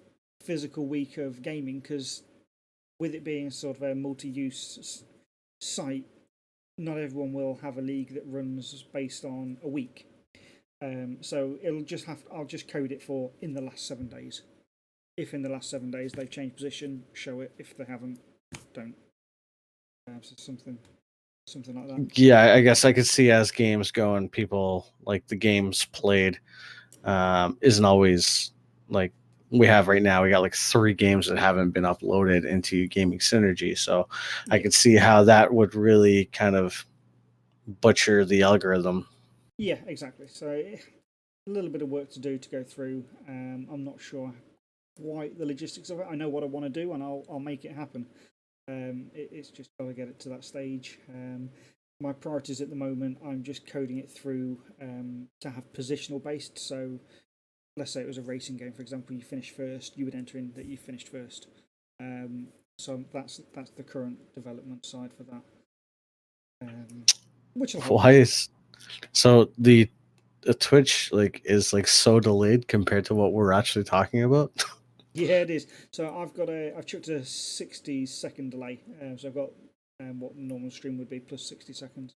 physical week of gaming because with it being sort of a multi-use site, not everyone will have a league that runs based on a week. So I'll just code it for in the last 7 days. If in the last 7 days they've changed position, show it. If they haven't, don't. So something like that. Yeah, I guess I could see as games go and people like the games played isn't always like we have right now. We got like 3 games that haven't been uploaded into Gaming Synergy, so I could see how that would really kind of butcher the algorithm. Yeah, exactly. So a little bit of work to do to go through. I'm not sure quite the logistics of it. I know what I want to do, and I'll make it happen. It's just got to get it to that stage. My priorities at the moment, I'm just coding it through to have positional based. So let's say it was a racing game, for example, you finished first, you would enter in that you finished first. So that's the current development side for that. Which why is so the Twitch like is like so delayed compared to what we're actually talking about? Yeah, it is. So I've chucked a 60-second delay. So I've got what normal stream would be plus 60 seconds.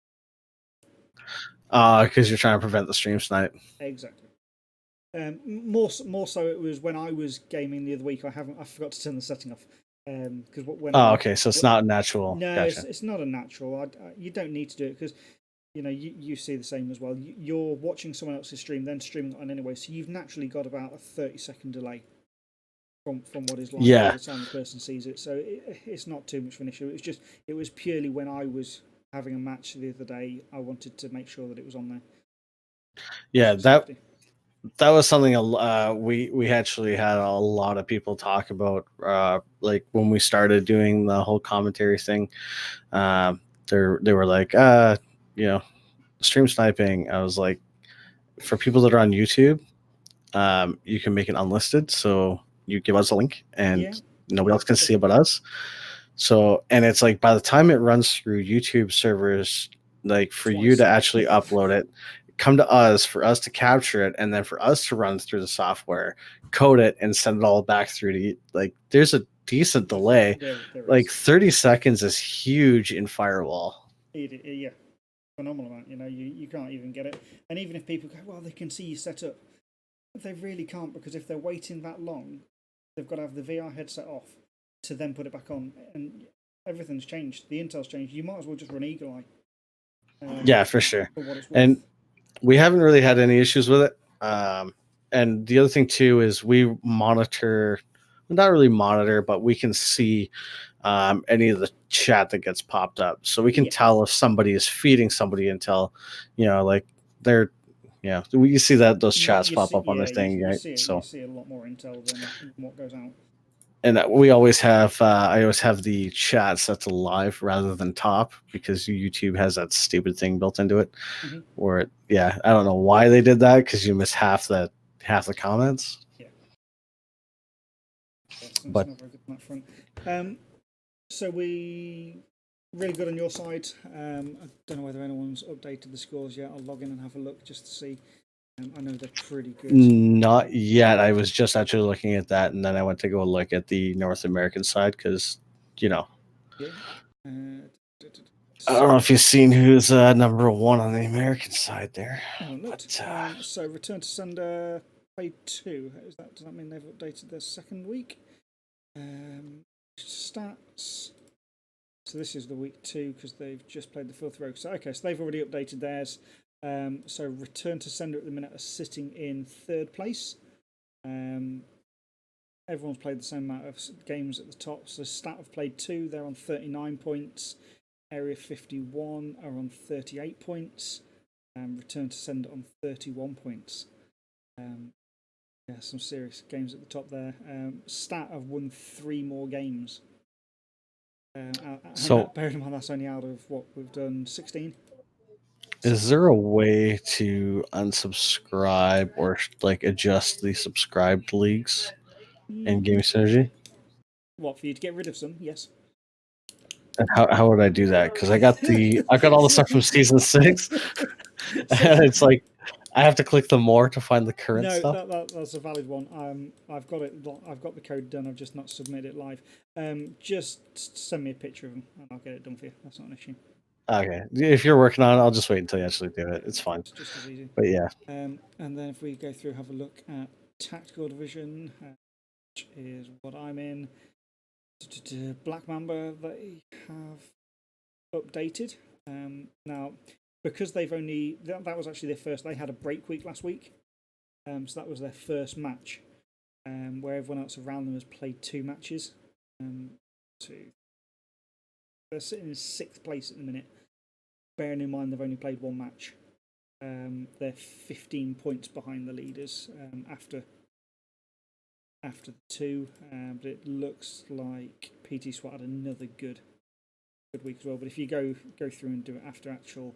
Because you're trying to prevent the stream snipe. Exactly. More so, it was when I was gaming the other week. I forgot to turn the setting off. Because okay, so it's not natural. No, gotcha. it's not a natural. You don't need to do it because you see the same as well. You're watching someone else's stream, then streaming it on anyway. So you've naturally got about a 30-second delay from what is live by the time the person sees it. So it's not too much of an issue. It was purely when I was having a match the other day, I wanted to make sure that it was on there. Yeah, that was something we actually had a lot of people talk about. Like when we started doing the whole commentary thing, they were like, stream sniping. I was like, for people that are on YouTube, you can make it unlisted. So you give us a link and nobody else can see about us. So, and it's like by the time it runs through YouTube servers, like for you to actually upload it, come to us for us to capture it, and then for us to run through the software, code it, and send it all back through to you. Like there's a decent delay. There like 30 seconds is huge in Firewall. Yeah, phenomenal amount. You can't even get it. And even if people go, well, they can see you set up, they really can't, because if they're waiting that long, they've got to have the VR headset off to then put it back on, and everything's changed. The intel's changed. You might as well just run Eagle Eye. Yeah, for sure. And we haven't really had any issues with it. And the other thing too is we monitor, not really monitor, but we can see any of the chat that gets popped up. So we can tell if somebody is feeding somebody until, like they're, you see that those chats pop up on this thing, right? You see a lot more intel than what goes out. And we always have, I always have the chat set to live rather than top, because YouTube has that stupid thing built into it. Mm-hmm. Where, I don't know why they did that, because you miss half the comments. Yeah. But not very good on that front. So we really good on your side. I don't know whether anyone's updated the scores yet. I'll log in and have a look just to see. I know they're pretty good. Not yet. I was just actually looking at that, and then I went to go look at the North American side because, Yeah. I don't know if you've seen who's number 1 on the American side there. So Return to Sender played 2. Does that mean they've updated their second week? Stats. So this is the week 2 because they've just played the Filthy Rogue. So okay, so they've already updated theirs. So Return to Sender at the minute are sitting in 3rd place. Everyone's played the same amount of games at the top. So Stat have played 2, they're on 39 points. Area 51 are on 38 points. Return to Sender on 31 points. Yeah, some serious games at the top there. Stat have won 3 more games. So bearing in mind that's only out of what we've done 16. Is there a way to unsubscribe or like adjust the subscribed leagues in Game Synergy? What, for you to get rid of some? Yes. And how would I do that? Because I got all the stuff from season 6, and it's like I have to click the more to find the current stuff. That's a valid one. I've got it. I've got the code done. I've just not submitted it live. Just send me a picture of them, and I'll get it done for you. That's not an issue. Okay, if you're working on it, I'll just wait until you actually do it. It's fine. It's just as easy. But yeah. And then if we go through, have a look at Tactical Division, which is what I'm in. Black Mamba, they have updated. Now, because they've only that was actually their first. They had a break week last week, so that was their first match. Where everyone else around them has played 2 matches. They're sitting in 6th place at the minute. Bearing in mind they've only played 1 match. They're 15 points behind the leaders after the 2. But it looks like PT SWAT had another good week as well. But if you go through and do it after actual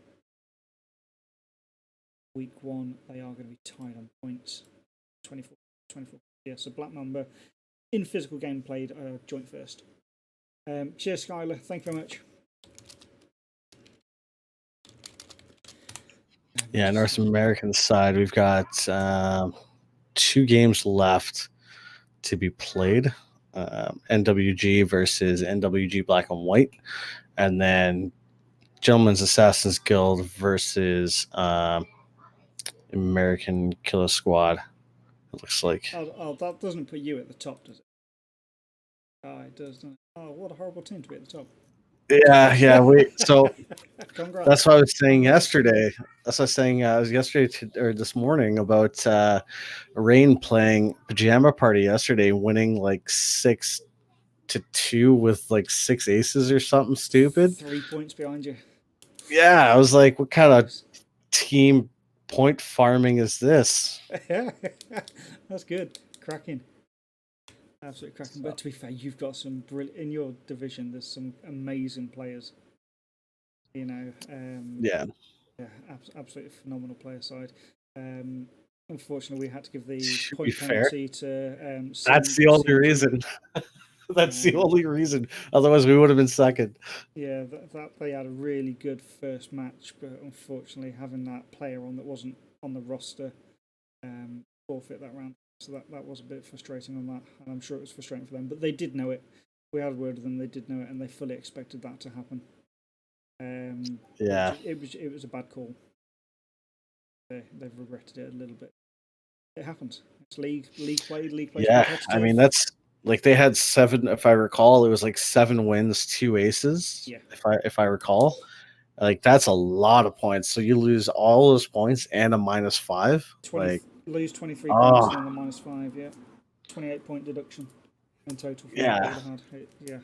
week 1, they are going to be tied on points. 24. Yeah, so Black Mamba in physical game played joint first. Cheers, Skylar. Thank you very much. Yeah, North American side, we've got 2 games left to be played. NWG versus NWG Black and White, and then Gentleman's Assassins Guild versus American Killer Squad. It looks like. Oh, that doesn't put you at the top, does it? Oh, it does, doesn't it? Oh, what a horrible team to be at the top. Yeah. So Congrats. that's what I was saying yesterday. That's what I was saying. Or this morning about Rain playing Pajama Party yesterday, winning like 6-2 with like 6 aces or something stupid. 3 points behind you. Yeah, I was like, what kind of team point farming is this? Yeah, that's good. Cracking. Absolutely cracking. But to be fair, you've got some brilliant in your division. There's some amazing players. You know. Yeah, absolutely phenomenal player side. Unfortunately, we had to give the to point penalty to. That's the only reason. That's the only reason. Otherwise, we would have been second. Yeah, that they had a really good first match, but unfortunately, having that player on that wasn't on the roster forfeit that round. So that was a bit frustrating on that, and I'm sure it was frustrating for them. But they did know it. We had word of them. They did know it, and they fully expected that to happen. Yeah, it was a bad call. They've regretted it a little bit. It happens. It's league play. Yeah, I mean that's like they had 7. If I recall, it was like 7 wins, 2 aces. Yeah. If I recall, like that's a lot of points. So you lose all those points and a -5. Lose 23 points and a -5. Yeah, 28 point deduction in total. Yeah. Yeah.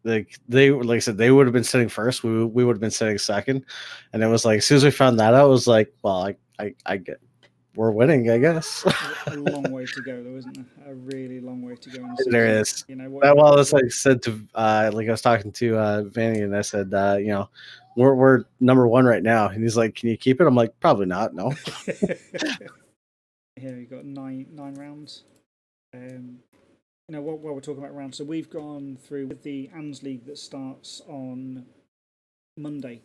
Like I said, they would have been sitting first. We would have been sitting second, and it was like as soon as we found that out, it was like, well, I get we're winning, I guess. A long way to go, though, isn't there? A really long way to go. There is. You know, well, that's like I said to like I was talking to Vanny, and I said, you know, we're number 1 right now, and he's like, can you keep it? I'm like, probably not. No. Here you got nine rounds. You know, while we're talking about rounds, so we've gone through with the ANZ League that starts on Monday.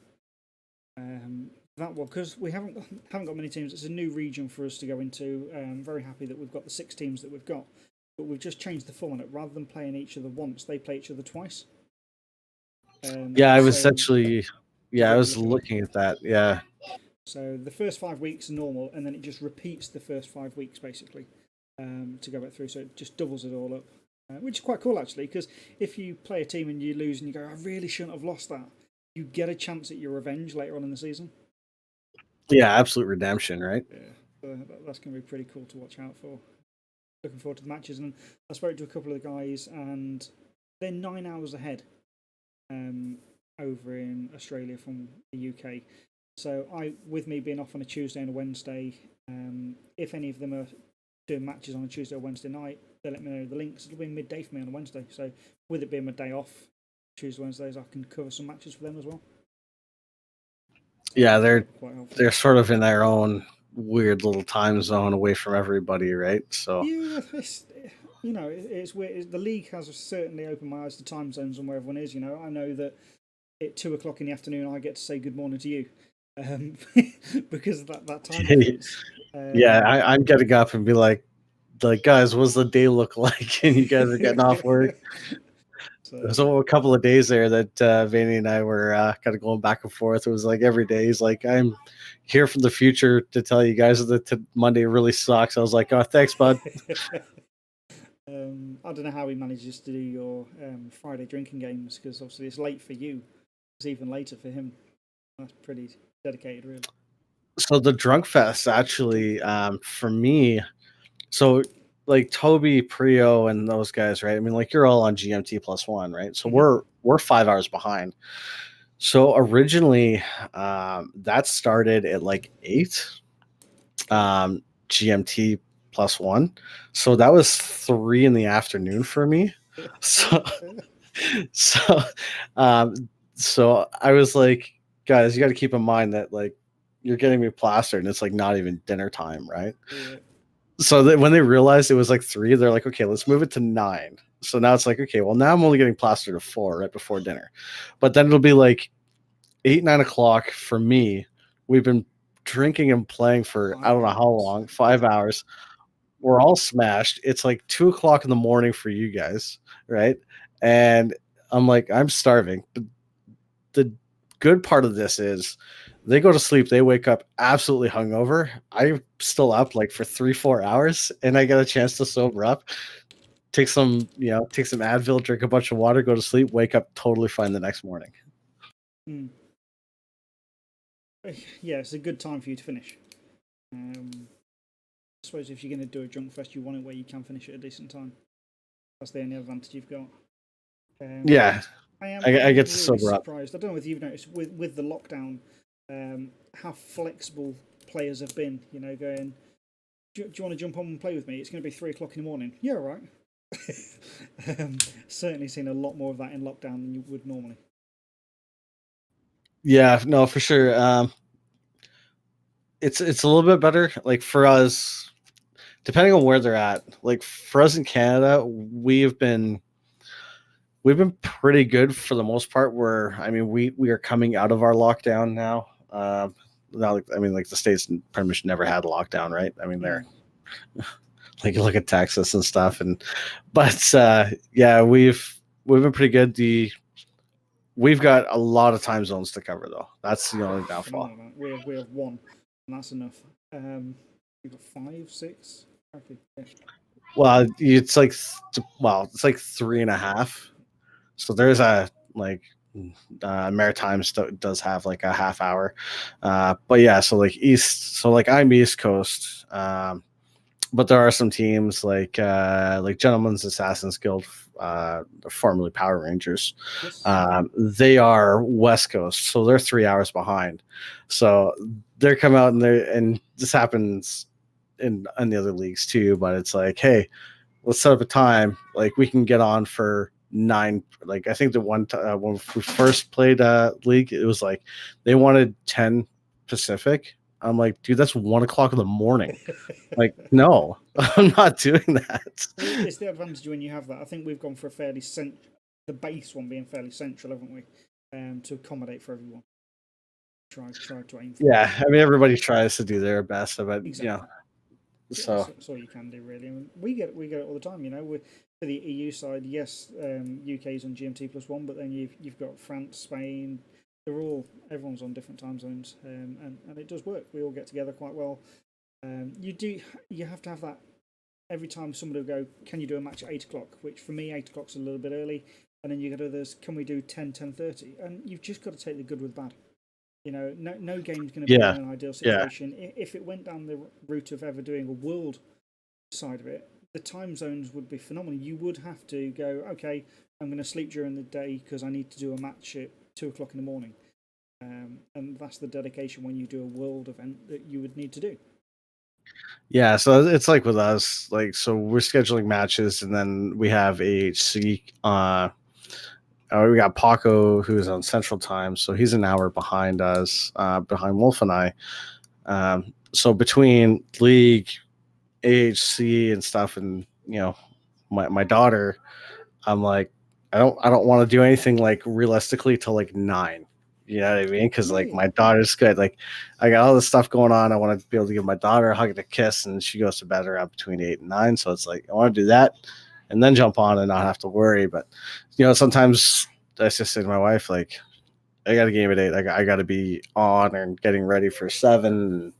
That one, because we haven't got many teams. It's a new region for us to go into. I'm very happy that we've got the 6 teams that we've got, but we've just changed the format. Rather than playing each other once, they play each other twice. I was actually, I was looking at that. Yeah. So the first 5 weeks are normal, and then it just repeats the first 5 weeks basically to go back through. So it just doubles it all up. which is quite cool actually. Because if you play a team and you lose and you go, I really shouldn't have lost that, you get a chance at your revenge later on in the season. Yeah, absolute redemption, right? Yeah, so that's going to be pretty cool to watch out for. Looking forward to the matches, and I spoke to a couple of the guys, and they're 9 hours ahead over in Australia from the UK. So with me being off on a Tuesday and a Wednesday, if any of them are doing matches on a Tuesday or Wednesday night, they'll let me know the links. It'll be midday for me on a Wednesday. So with it being my day off, Tuesday, Wednesdays, I can cover some matches for them as well. Yeah, they're sort of in their own weird little time zone away from everybody, right? So yeah, it's weird. The league has certainly opened my eyes to time zones and where everyone is. I know that at 2 o'clock in the afternoon, I get to say good morning to you because of that time difference. Yeah, I'm getting up and be like, guys, what's the day look like? And you guys are getting off work. There's a couple of days there that Vanny and I were kind of going back and forth. It was like every day he's like, I'm here from the future to tell you guys that Monday really sucks. I was like, oh, thanks, bud. I don't know how he manages to do your Friday drinking games, because obviously it's late for you. It's even later for him. That's pretty dedicated, really. So the Drunk Fest actually, for me, so like Toby, Prio, and those guys, right? I mean, like you're all on GMT +1, right? So we're 5 hours behind. So originally, that started at like 8 GMT +1. So that was 3 in the afternoon for me. So, so, so I was like, guys, you got to keep in mind that like you're getting me plastered, and it's like not even dinner time, right? Yeah. So that when they realized it was like 3, they're like, okay, let's move it to 9. So now it's like, okay, well now I'm only getting plastered at 4 right before dinner, but then it'll be like 8, 9 o'clock for me. We've been drinking and playing for I don't know how long, 5 hours. We're all smashed. It's like 2 o'clock in the morning for you guys, right? And I'm like, I'm starving. But the good part of this is they go to sleep, they wake up absolutely hungover. I'm still up like for 3-4 hours, and I get a chance to sober up, take some Advil, drink a bunch of water, go to sleep, wake up totally fine the next morning. Yeah, it's a good time for you to finish. I suppose if you're going to do a drunk fest, you want it where you can finish at a decent time. That's the only advantage you've got. Yeah, I get really to sober up. surprised. I don't know if you've noticed with the lockdown, how flexible players have been. Going, do you want to jump on and play with me? It's going to be 3 o'clock in the morning. Yeah, all right. Certainly seen a lot more of that in lockdown than you would normally. Yeah, no, for sure. It's a little bit better. Like for us, depending on where they're at. Like for us in Canada, we've been pretty good for the most part. We are coming out of our lockdown now. Now, I mean, like the states pretty much never had a lockdown, right? I mean, they're like you look at Texas and stuff, but yeah, we've been pretty good. We've got a lot of time zones to cover, though. That's the only downfall. We have 1, and that's enough. We've got 5, 6. Okay. Yeah. Well, it's like 3.5. So there's a Maritimes does have like a half hour, but yeah. So like East. So like I'm East Coast. But there are some teams like Gentlemen's Assassins Guild, formerly Power Rangers. Yes. They are West Coast, so they're 3 hours behind. So they're come out and this happens in the other leagues too. But it's like, hey, let's set up a time. Like we can get on for 9. Like I think the one when we first played league, it was like they wanted 10 Pacific. I'm like, dude, that's 1 o'clock in the morning. Like, no, I'm not doing that. It's the advantage when you have that. I think we've gone for a fairly the base one being fairly central, haven't we? To accommodate for everyone. Try to aim for. Yeah, I mean, everybody tries to do their best, but exactly. So that's all you can do, really. I mean, we get it all the time. For the EU side, yes, UK's on GMT +1, but then you've got France, Spain. Everyone's on different time zones, and it does work. We all get together quite well. You have to have that every time somebody will go, can you do a match at 8 o'clock? Which for me, 8 o'clock's a little bit early. And then you get others, can we do 10:30? And you've just got to take the good with bad. You know, no game's going to be in an ideal situation. If it went down the route of ever doing a world side of it, the time zones would be phenomenal. You would have to go, okay, I'm going to sleep during the day because I need to do a match at 2 o'clock in the morning. And that's the dedication when you do a world event that you would need to do. Yeah, so it's like with us, like, so we're scheduling matches, and then we have AHC. We got Paco, who's on Central Time, so he's an hour behind us, behind Wolf and I. So between League, AHC, and stuff, and my daughter, I'm like, I don't want to do anything like realistically till like 9. You know what I mean? Because like my daughter's good. Like I got all this stuff going on. I want to be able to give my daughter a hug and a kiss, and she goes to bed around between 8 and 9. So it's like I want to do that, and then jump on and not have to worry. But sometimes I just say to my wife, like, I got a game at 8. I got to be on and getting ready for 7.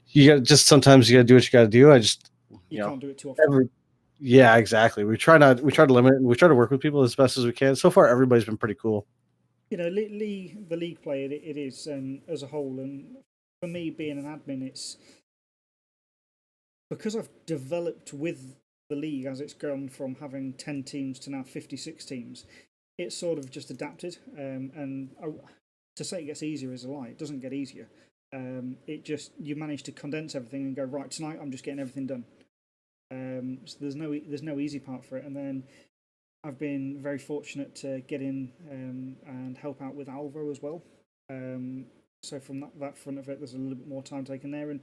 You got sometimes you got to do what you got to do. I just you can't do it too often. Yeah, exactly. We try to limit it, and we try to work with people as best as we can. So far, everybody's been pretty cool. The league play, it is as a whole, and for me being an admin, it's because I've developed with the league as it's gone from having 10 teams to now 56 teams. It's sort of just adapted, and to say it gets easier is a lie. It doesn't get easier. You manage to condense everything and go, right, tonight I'm just getting everything done. So there's no easy part for it, and then I've been very fortunate to get in and help out with Alvo as well. So from that front of it, there's a little bit more time taken there. And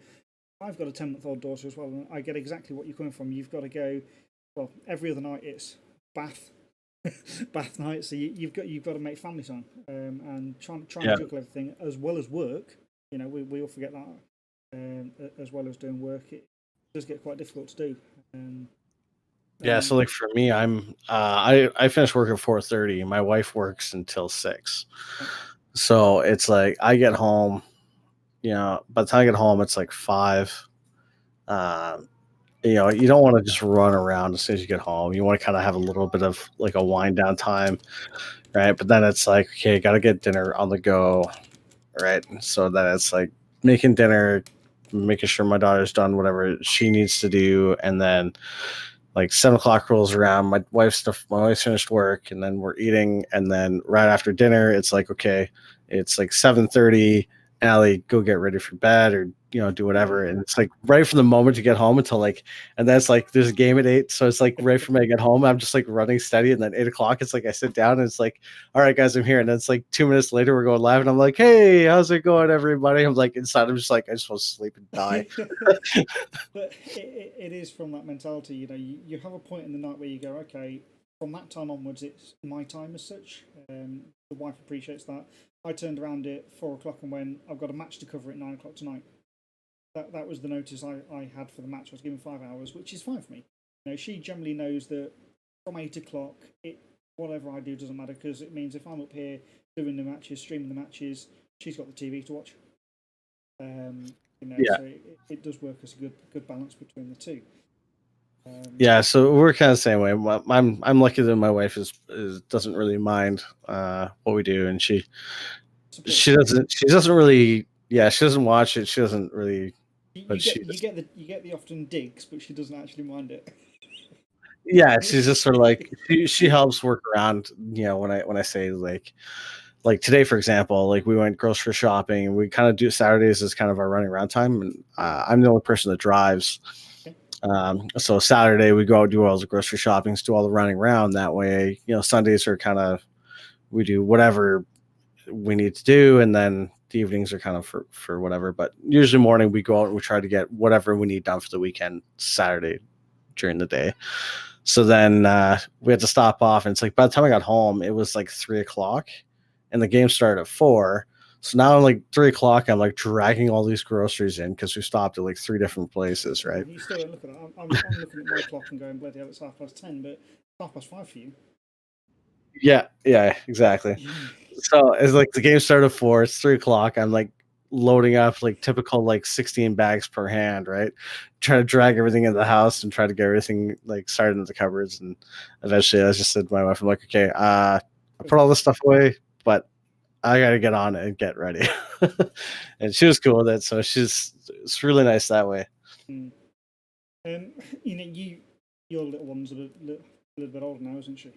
I've got a 10-month-old daughter as well, and I get exactly what you're coming from. You've got to go, well, every other night it's bath night, so you've got to make family time and trying to juggle everything as well as work. We all forget that as well as doing work. It does get quite difficult to do. Yeah, so like for me, I finish work at 4:30. My wife works until 6, so it's like I get home. By the time I get home, it's like 5. You don't want to just run around as soon as you get home. You want to kind of have a little bit of like a wind down time, right? But then it's like, okay, got to get dinner on the go, right? So then it's like making dinner, making sure my daughter's done whatever she needs to do, and then like 7 o'clock rolls around. My wife's finished work, and then we're eating, and then right after dinner, it's like, okay, it's like 7:30. Allie, go get ready for bed, or do whatever. And it's like right from the moment you get home until and then it's like there's a game at 8, so it's like right from I get home, I'm just like running steady, and then 8 o'clock, it's like I sit down and it's like, all right, guys, I'm here. And then it's like 2 minutes later, we're going live, and I'm like, hey, how's it going, everybody? I'm like inside, I'm just like, I just want to sleep and die. But it is from that mentality. You have a point in the night where you go, okay, from that time onwards, it's my time as such. The wife appreciates that. I turned around at 4 o'clock and went, I've got a match to cover at 9 o'clock tonight. That was the notice I had for the match. I was given 5 hours, which is fine for me. She generally knows that from 8 o'clock, whatever I do doesn't matter, because it means if I'm up here doing the matches, streaming the matches, she's got the TV to watch. So it does work as a good balance between the two. Yeah, so we're kind of the same way. I'm lucky that my wife doesn't really mind what we do, and she doesn't really. Yeah, she doesn't watch it. She doesn't really. You get the often digs, but she doesn't actually mind it. Yeah, she's just sort of like she helps work around. When I say like today, for example, like we went grocery shopping, and we kind of do Saturdays as kind of our running around time, and I'm the only person that drives. So Saturday we go out, do all the grocery shoppings, do all the running around. That way, Sundays are kind of, we do whatever we need to do, and then the evenings are kind of for whatever. But usually morning we go out and we try to get whatever we need done for the weekend Saturday during the day. So then we had to stop off, and it's like by the time I got home, it was like 3 o'clock, and the game started at 4. So now, like 3 o'clock, I'm like dragging all these groceries in because we stopped at like 3 different places, right? You still don't look at that. I'm looking at my clock and going, bloody hell, it's 10:30, but it's 5:30 for you. Yeah, exactly. So it's like the game started at 4. It's 3 o'clock. I'm like loading up like typical like 16 bags per hand, right? Try to drag everything in the house and try to get everything like started in the cupboards. And eventually I just said to my wife, I'm like, okay, I put all this stuff away, but I gotta get on it and get ready. And she was cool with it, so it's really nice that way. You know, your little one's a little bit older now, isn't she?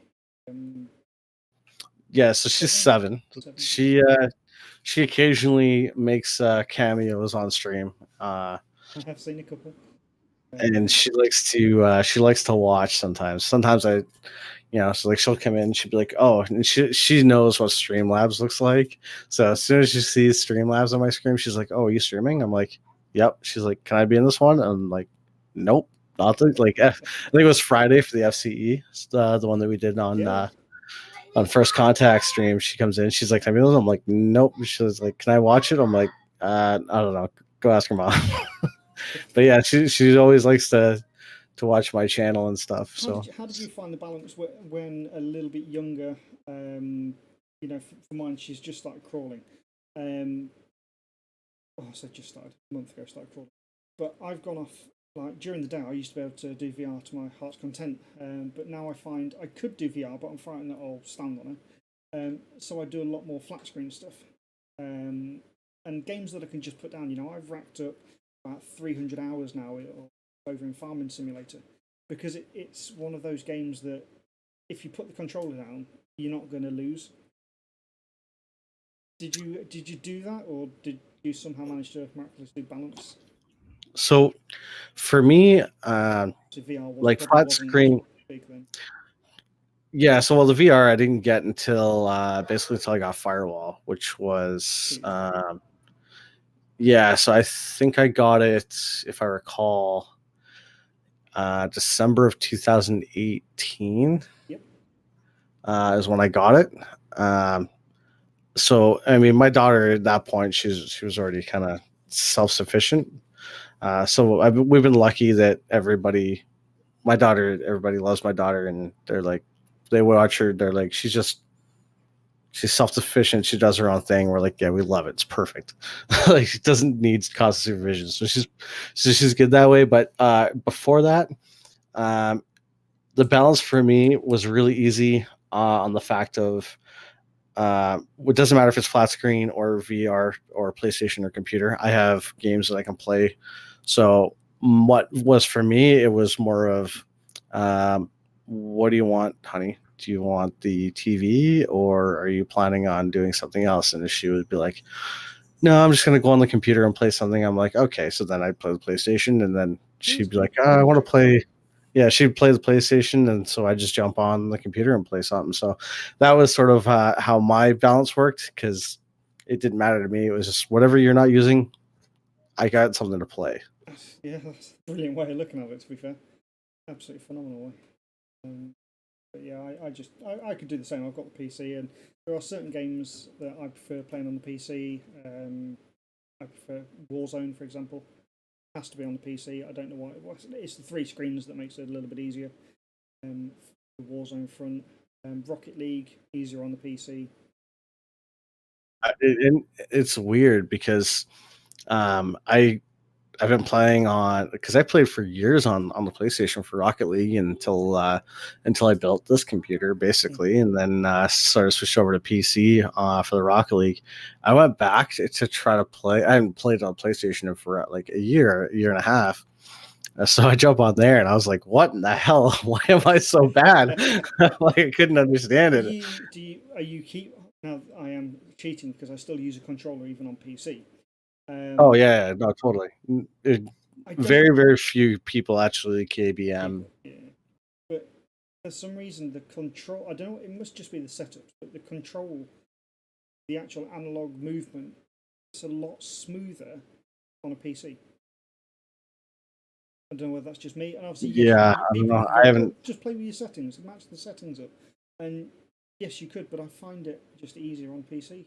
Yeah, so she's 7. She occasionally makes cameos on stream. I have seen a couple. And she likes to watch sometimes. Sometimes I, so like she'll come in, she'll be like, oh, and she knows what Streamlabs looks like. So as soon as she sees Streamlabs on my screen, she's like, oh, are you streaming? I'm like, yep. She's like, can I be in this one? I'm like, nope, not the, like I think it was Friday for the FCE, the one that we did on First Contact stream. She comes in, she's like, can I be in this? I'm like, nope. She was like, can I watch it? I'm like, I don't know. Go ask her mom. But yeah, she always likes to watch my channel and stuff. How did you find the balance when a little bit younger? For mine, she's just started crawling. Just started a month ago. Started crawling, but I've gone off. Like during the day, I used to be able to do VR to my heart's content, but now I find I could do VR, but I'm frightened that I'll stand on it. So I do a lot more flat screen stuff, and games that I can just put down. I've racked up about 300 hours now over in Farming Simulator, because it's one of those games that if you put the controller down, you're not going to lose. Did you do that, or did you somehow manage to miraculously balance? So for me, like flat screen. Yeah, so the VR I didn't get until basically until I got Firewall, which was so I think I got it, if I recall, December of 2018. Yep. Is when I got it. So I mean, my daughter at that point, she was already kind of self-sufficient. So we've been lucky that everybody loves my daughter, and they're like, they watch her. They're like, she's self-sufficient. She does her own thing. We're like, yeah, we love it. It's perfect. Like, she doesn't need constant supervision. So she's good that way. But before that, the balance for me was really easy on the fact of it doesn't matter if it's flat screen or VR or PlayStation or computer. I have games that I can play. So what was for me, it was more of, what do you want, honey? Do you want the TV, or are you planning on doing something else? And she would be like, no, I'm just going to go on the computer and play something. I'm like, okay. So then I'd play the PlayStation, and then she'd be like, I want to play. Yeah, she'd play the PlayStation, and so I just jump on the computer and play something. So that was sort of how my balance worked, because it didn't matter to me. It was just whatever you're not using, I got something to play. Yeah, that's a brilliant way of looking at it, to be fair. Absolutely phenomenal way. But yeah, I could do the same. I've got the PC, and there are certain games that I prefer playing on the PC. I prefer Warzone, for example. Has to be on the PC. I don't know why. It's the 3 screens that makes it a little bit easier. The Warzone front, Rocket League, easier on the PC. It's weird because I've been playing on, because I played for years on the PlayStation for Rocket League until I built this computer, basically, and then sort of switched over to PC for the Rocket League. I went back to try to play. I hadn't played on PlayStation for like a year and a half. So I jump on there, and I was like, "What in the hell? Why am I so bad?" Like, I couldn't understand it. Now I am cheating because I still use a controller even on PC. Oh yeah, no, totally. Very, very few people actually KBM. Yeah. But for some reason, the control, I don't know, it must just be the setup, but the control, the actual analog movement, it's a lot smoother on a PC. I don't know whether that's just me. And obviously, yeah, I don't know. I haven't. Just play with your settings, match the settings up, and yes, you could, but I find it just easier on PC.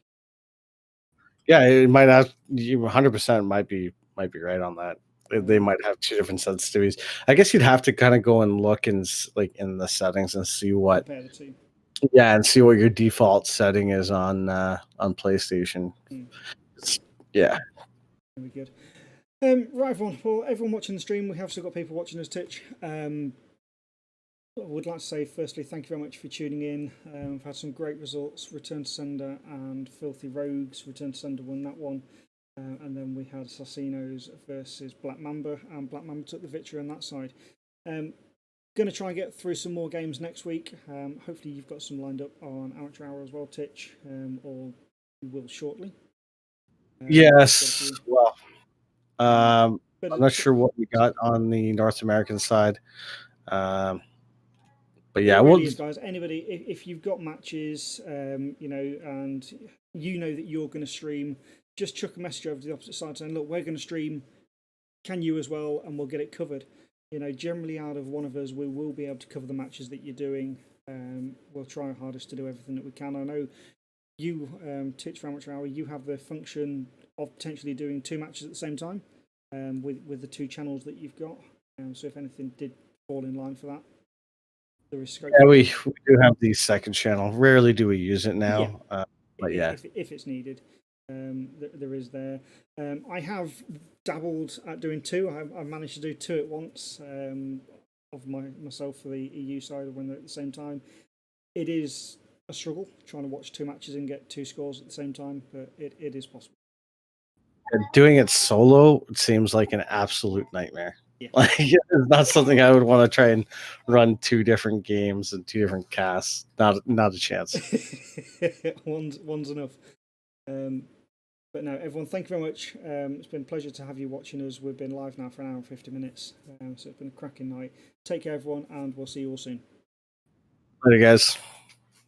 Yeah, it might have. You 100% might be right on that. They might have 2 different sensitivities. I guess you'd have to kind of go and look in the settings and see what. Compare the 2. Yeah, and see what your default setting is on PlayStation. Yeah. Very good. Right, everyone. Well, everyone watching the stream, we have still got people watching us Twitch. I would like to say, firstly, thank you very much for tuning in. We've had some great results. Return to Sender and Filthy Rogues. Return to Sender won that one. And then we had Assassinos versus Black Mamba, and Black Mamba took the victory on that side. Going to try and get through some more games next week. Hopefully you've got some lined up on Amateur Hour as well, Titch, or you will shortly. Yes. Well, I'm But not sure what we got on the North American side. But yeah, it really we'll is, guys. Anybody, if you've got matches, you know, and you know that you're going to stream, just chuck a message over to the opposite side saying, "Look, we're going to stream. Can you as well?" And we'll get it covered. You know, generally out of one of us, we will be able to cover the matches that you're doing. We'll try our hardest to do everything that we can. I know you, Titch for Amateur Hour, you have the function of potentially doing 2 matches at the same time with the 2 channels that you've got. So if anything did fall in line for that, there is scope. Yeah, we do have the second channel. Rarely do we use it now, but yeah. If it's needed, there is there. I have dabbled at doing 2. I've managed to do 2 at once of myself for the EU side when they're at the same time. It is a struggle trying to watch 2 matches and get 2 scores at the same time, but it is possible. Doing it solo, it seems like an absolute nightmare. Yeah. Like, it's not something I would want to try and run 2 different games and 2 different casts. Not a chance. one's enough. But no, everyone, thank you very much. It's been a pleasure to have you watching us. We've been live now for 1 hour and 50 minutes, so it's been a cracking night. Take care, everyone, and we'll see you all soon. Later, guys.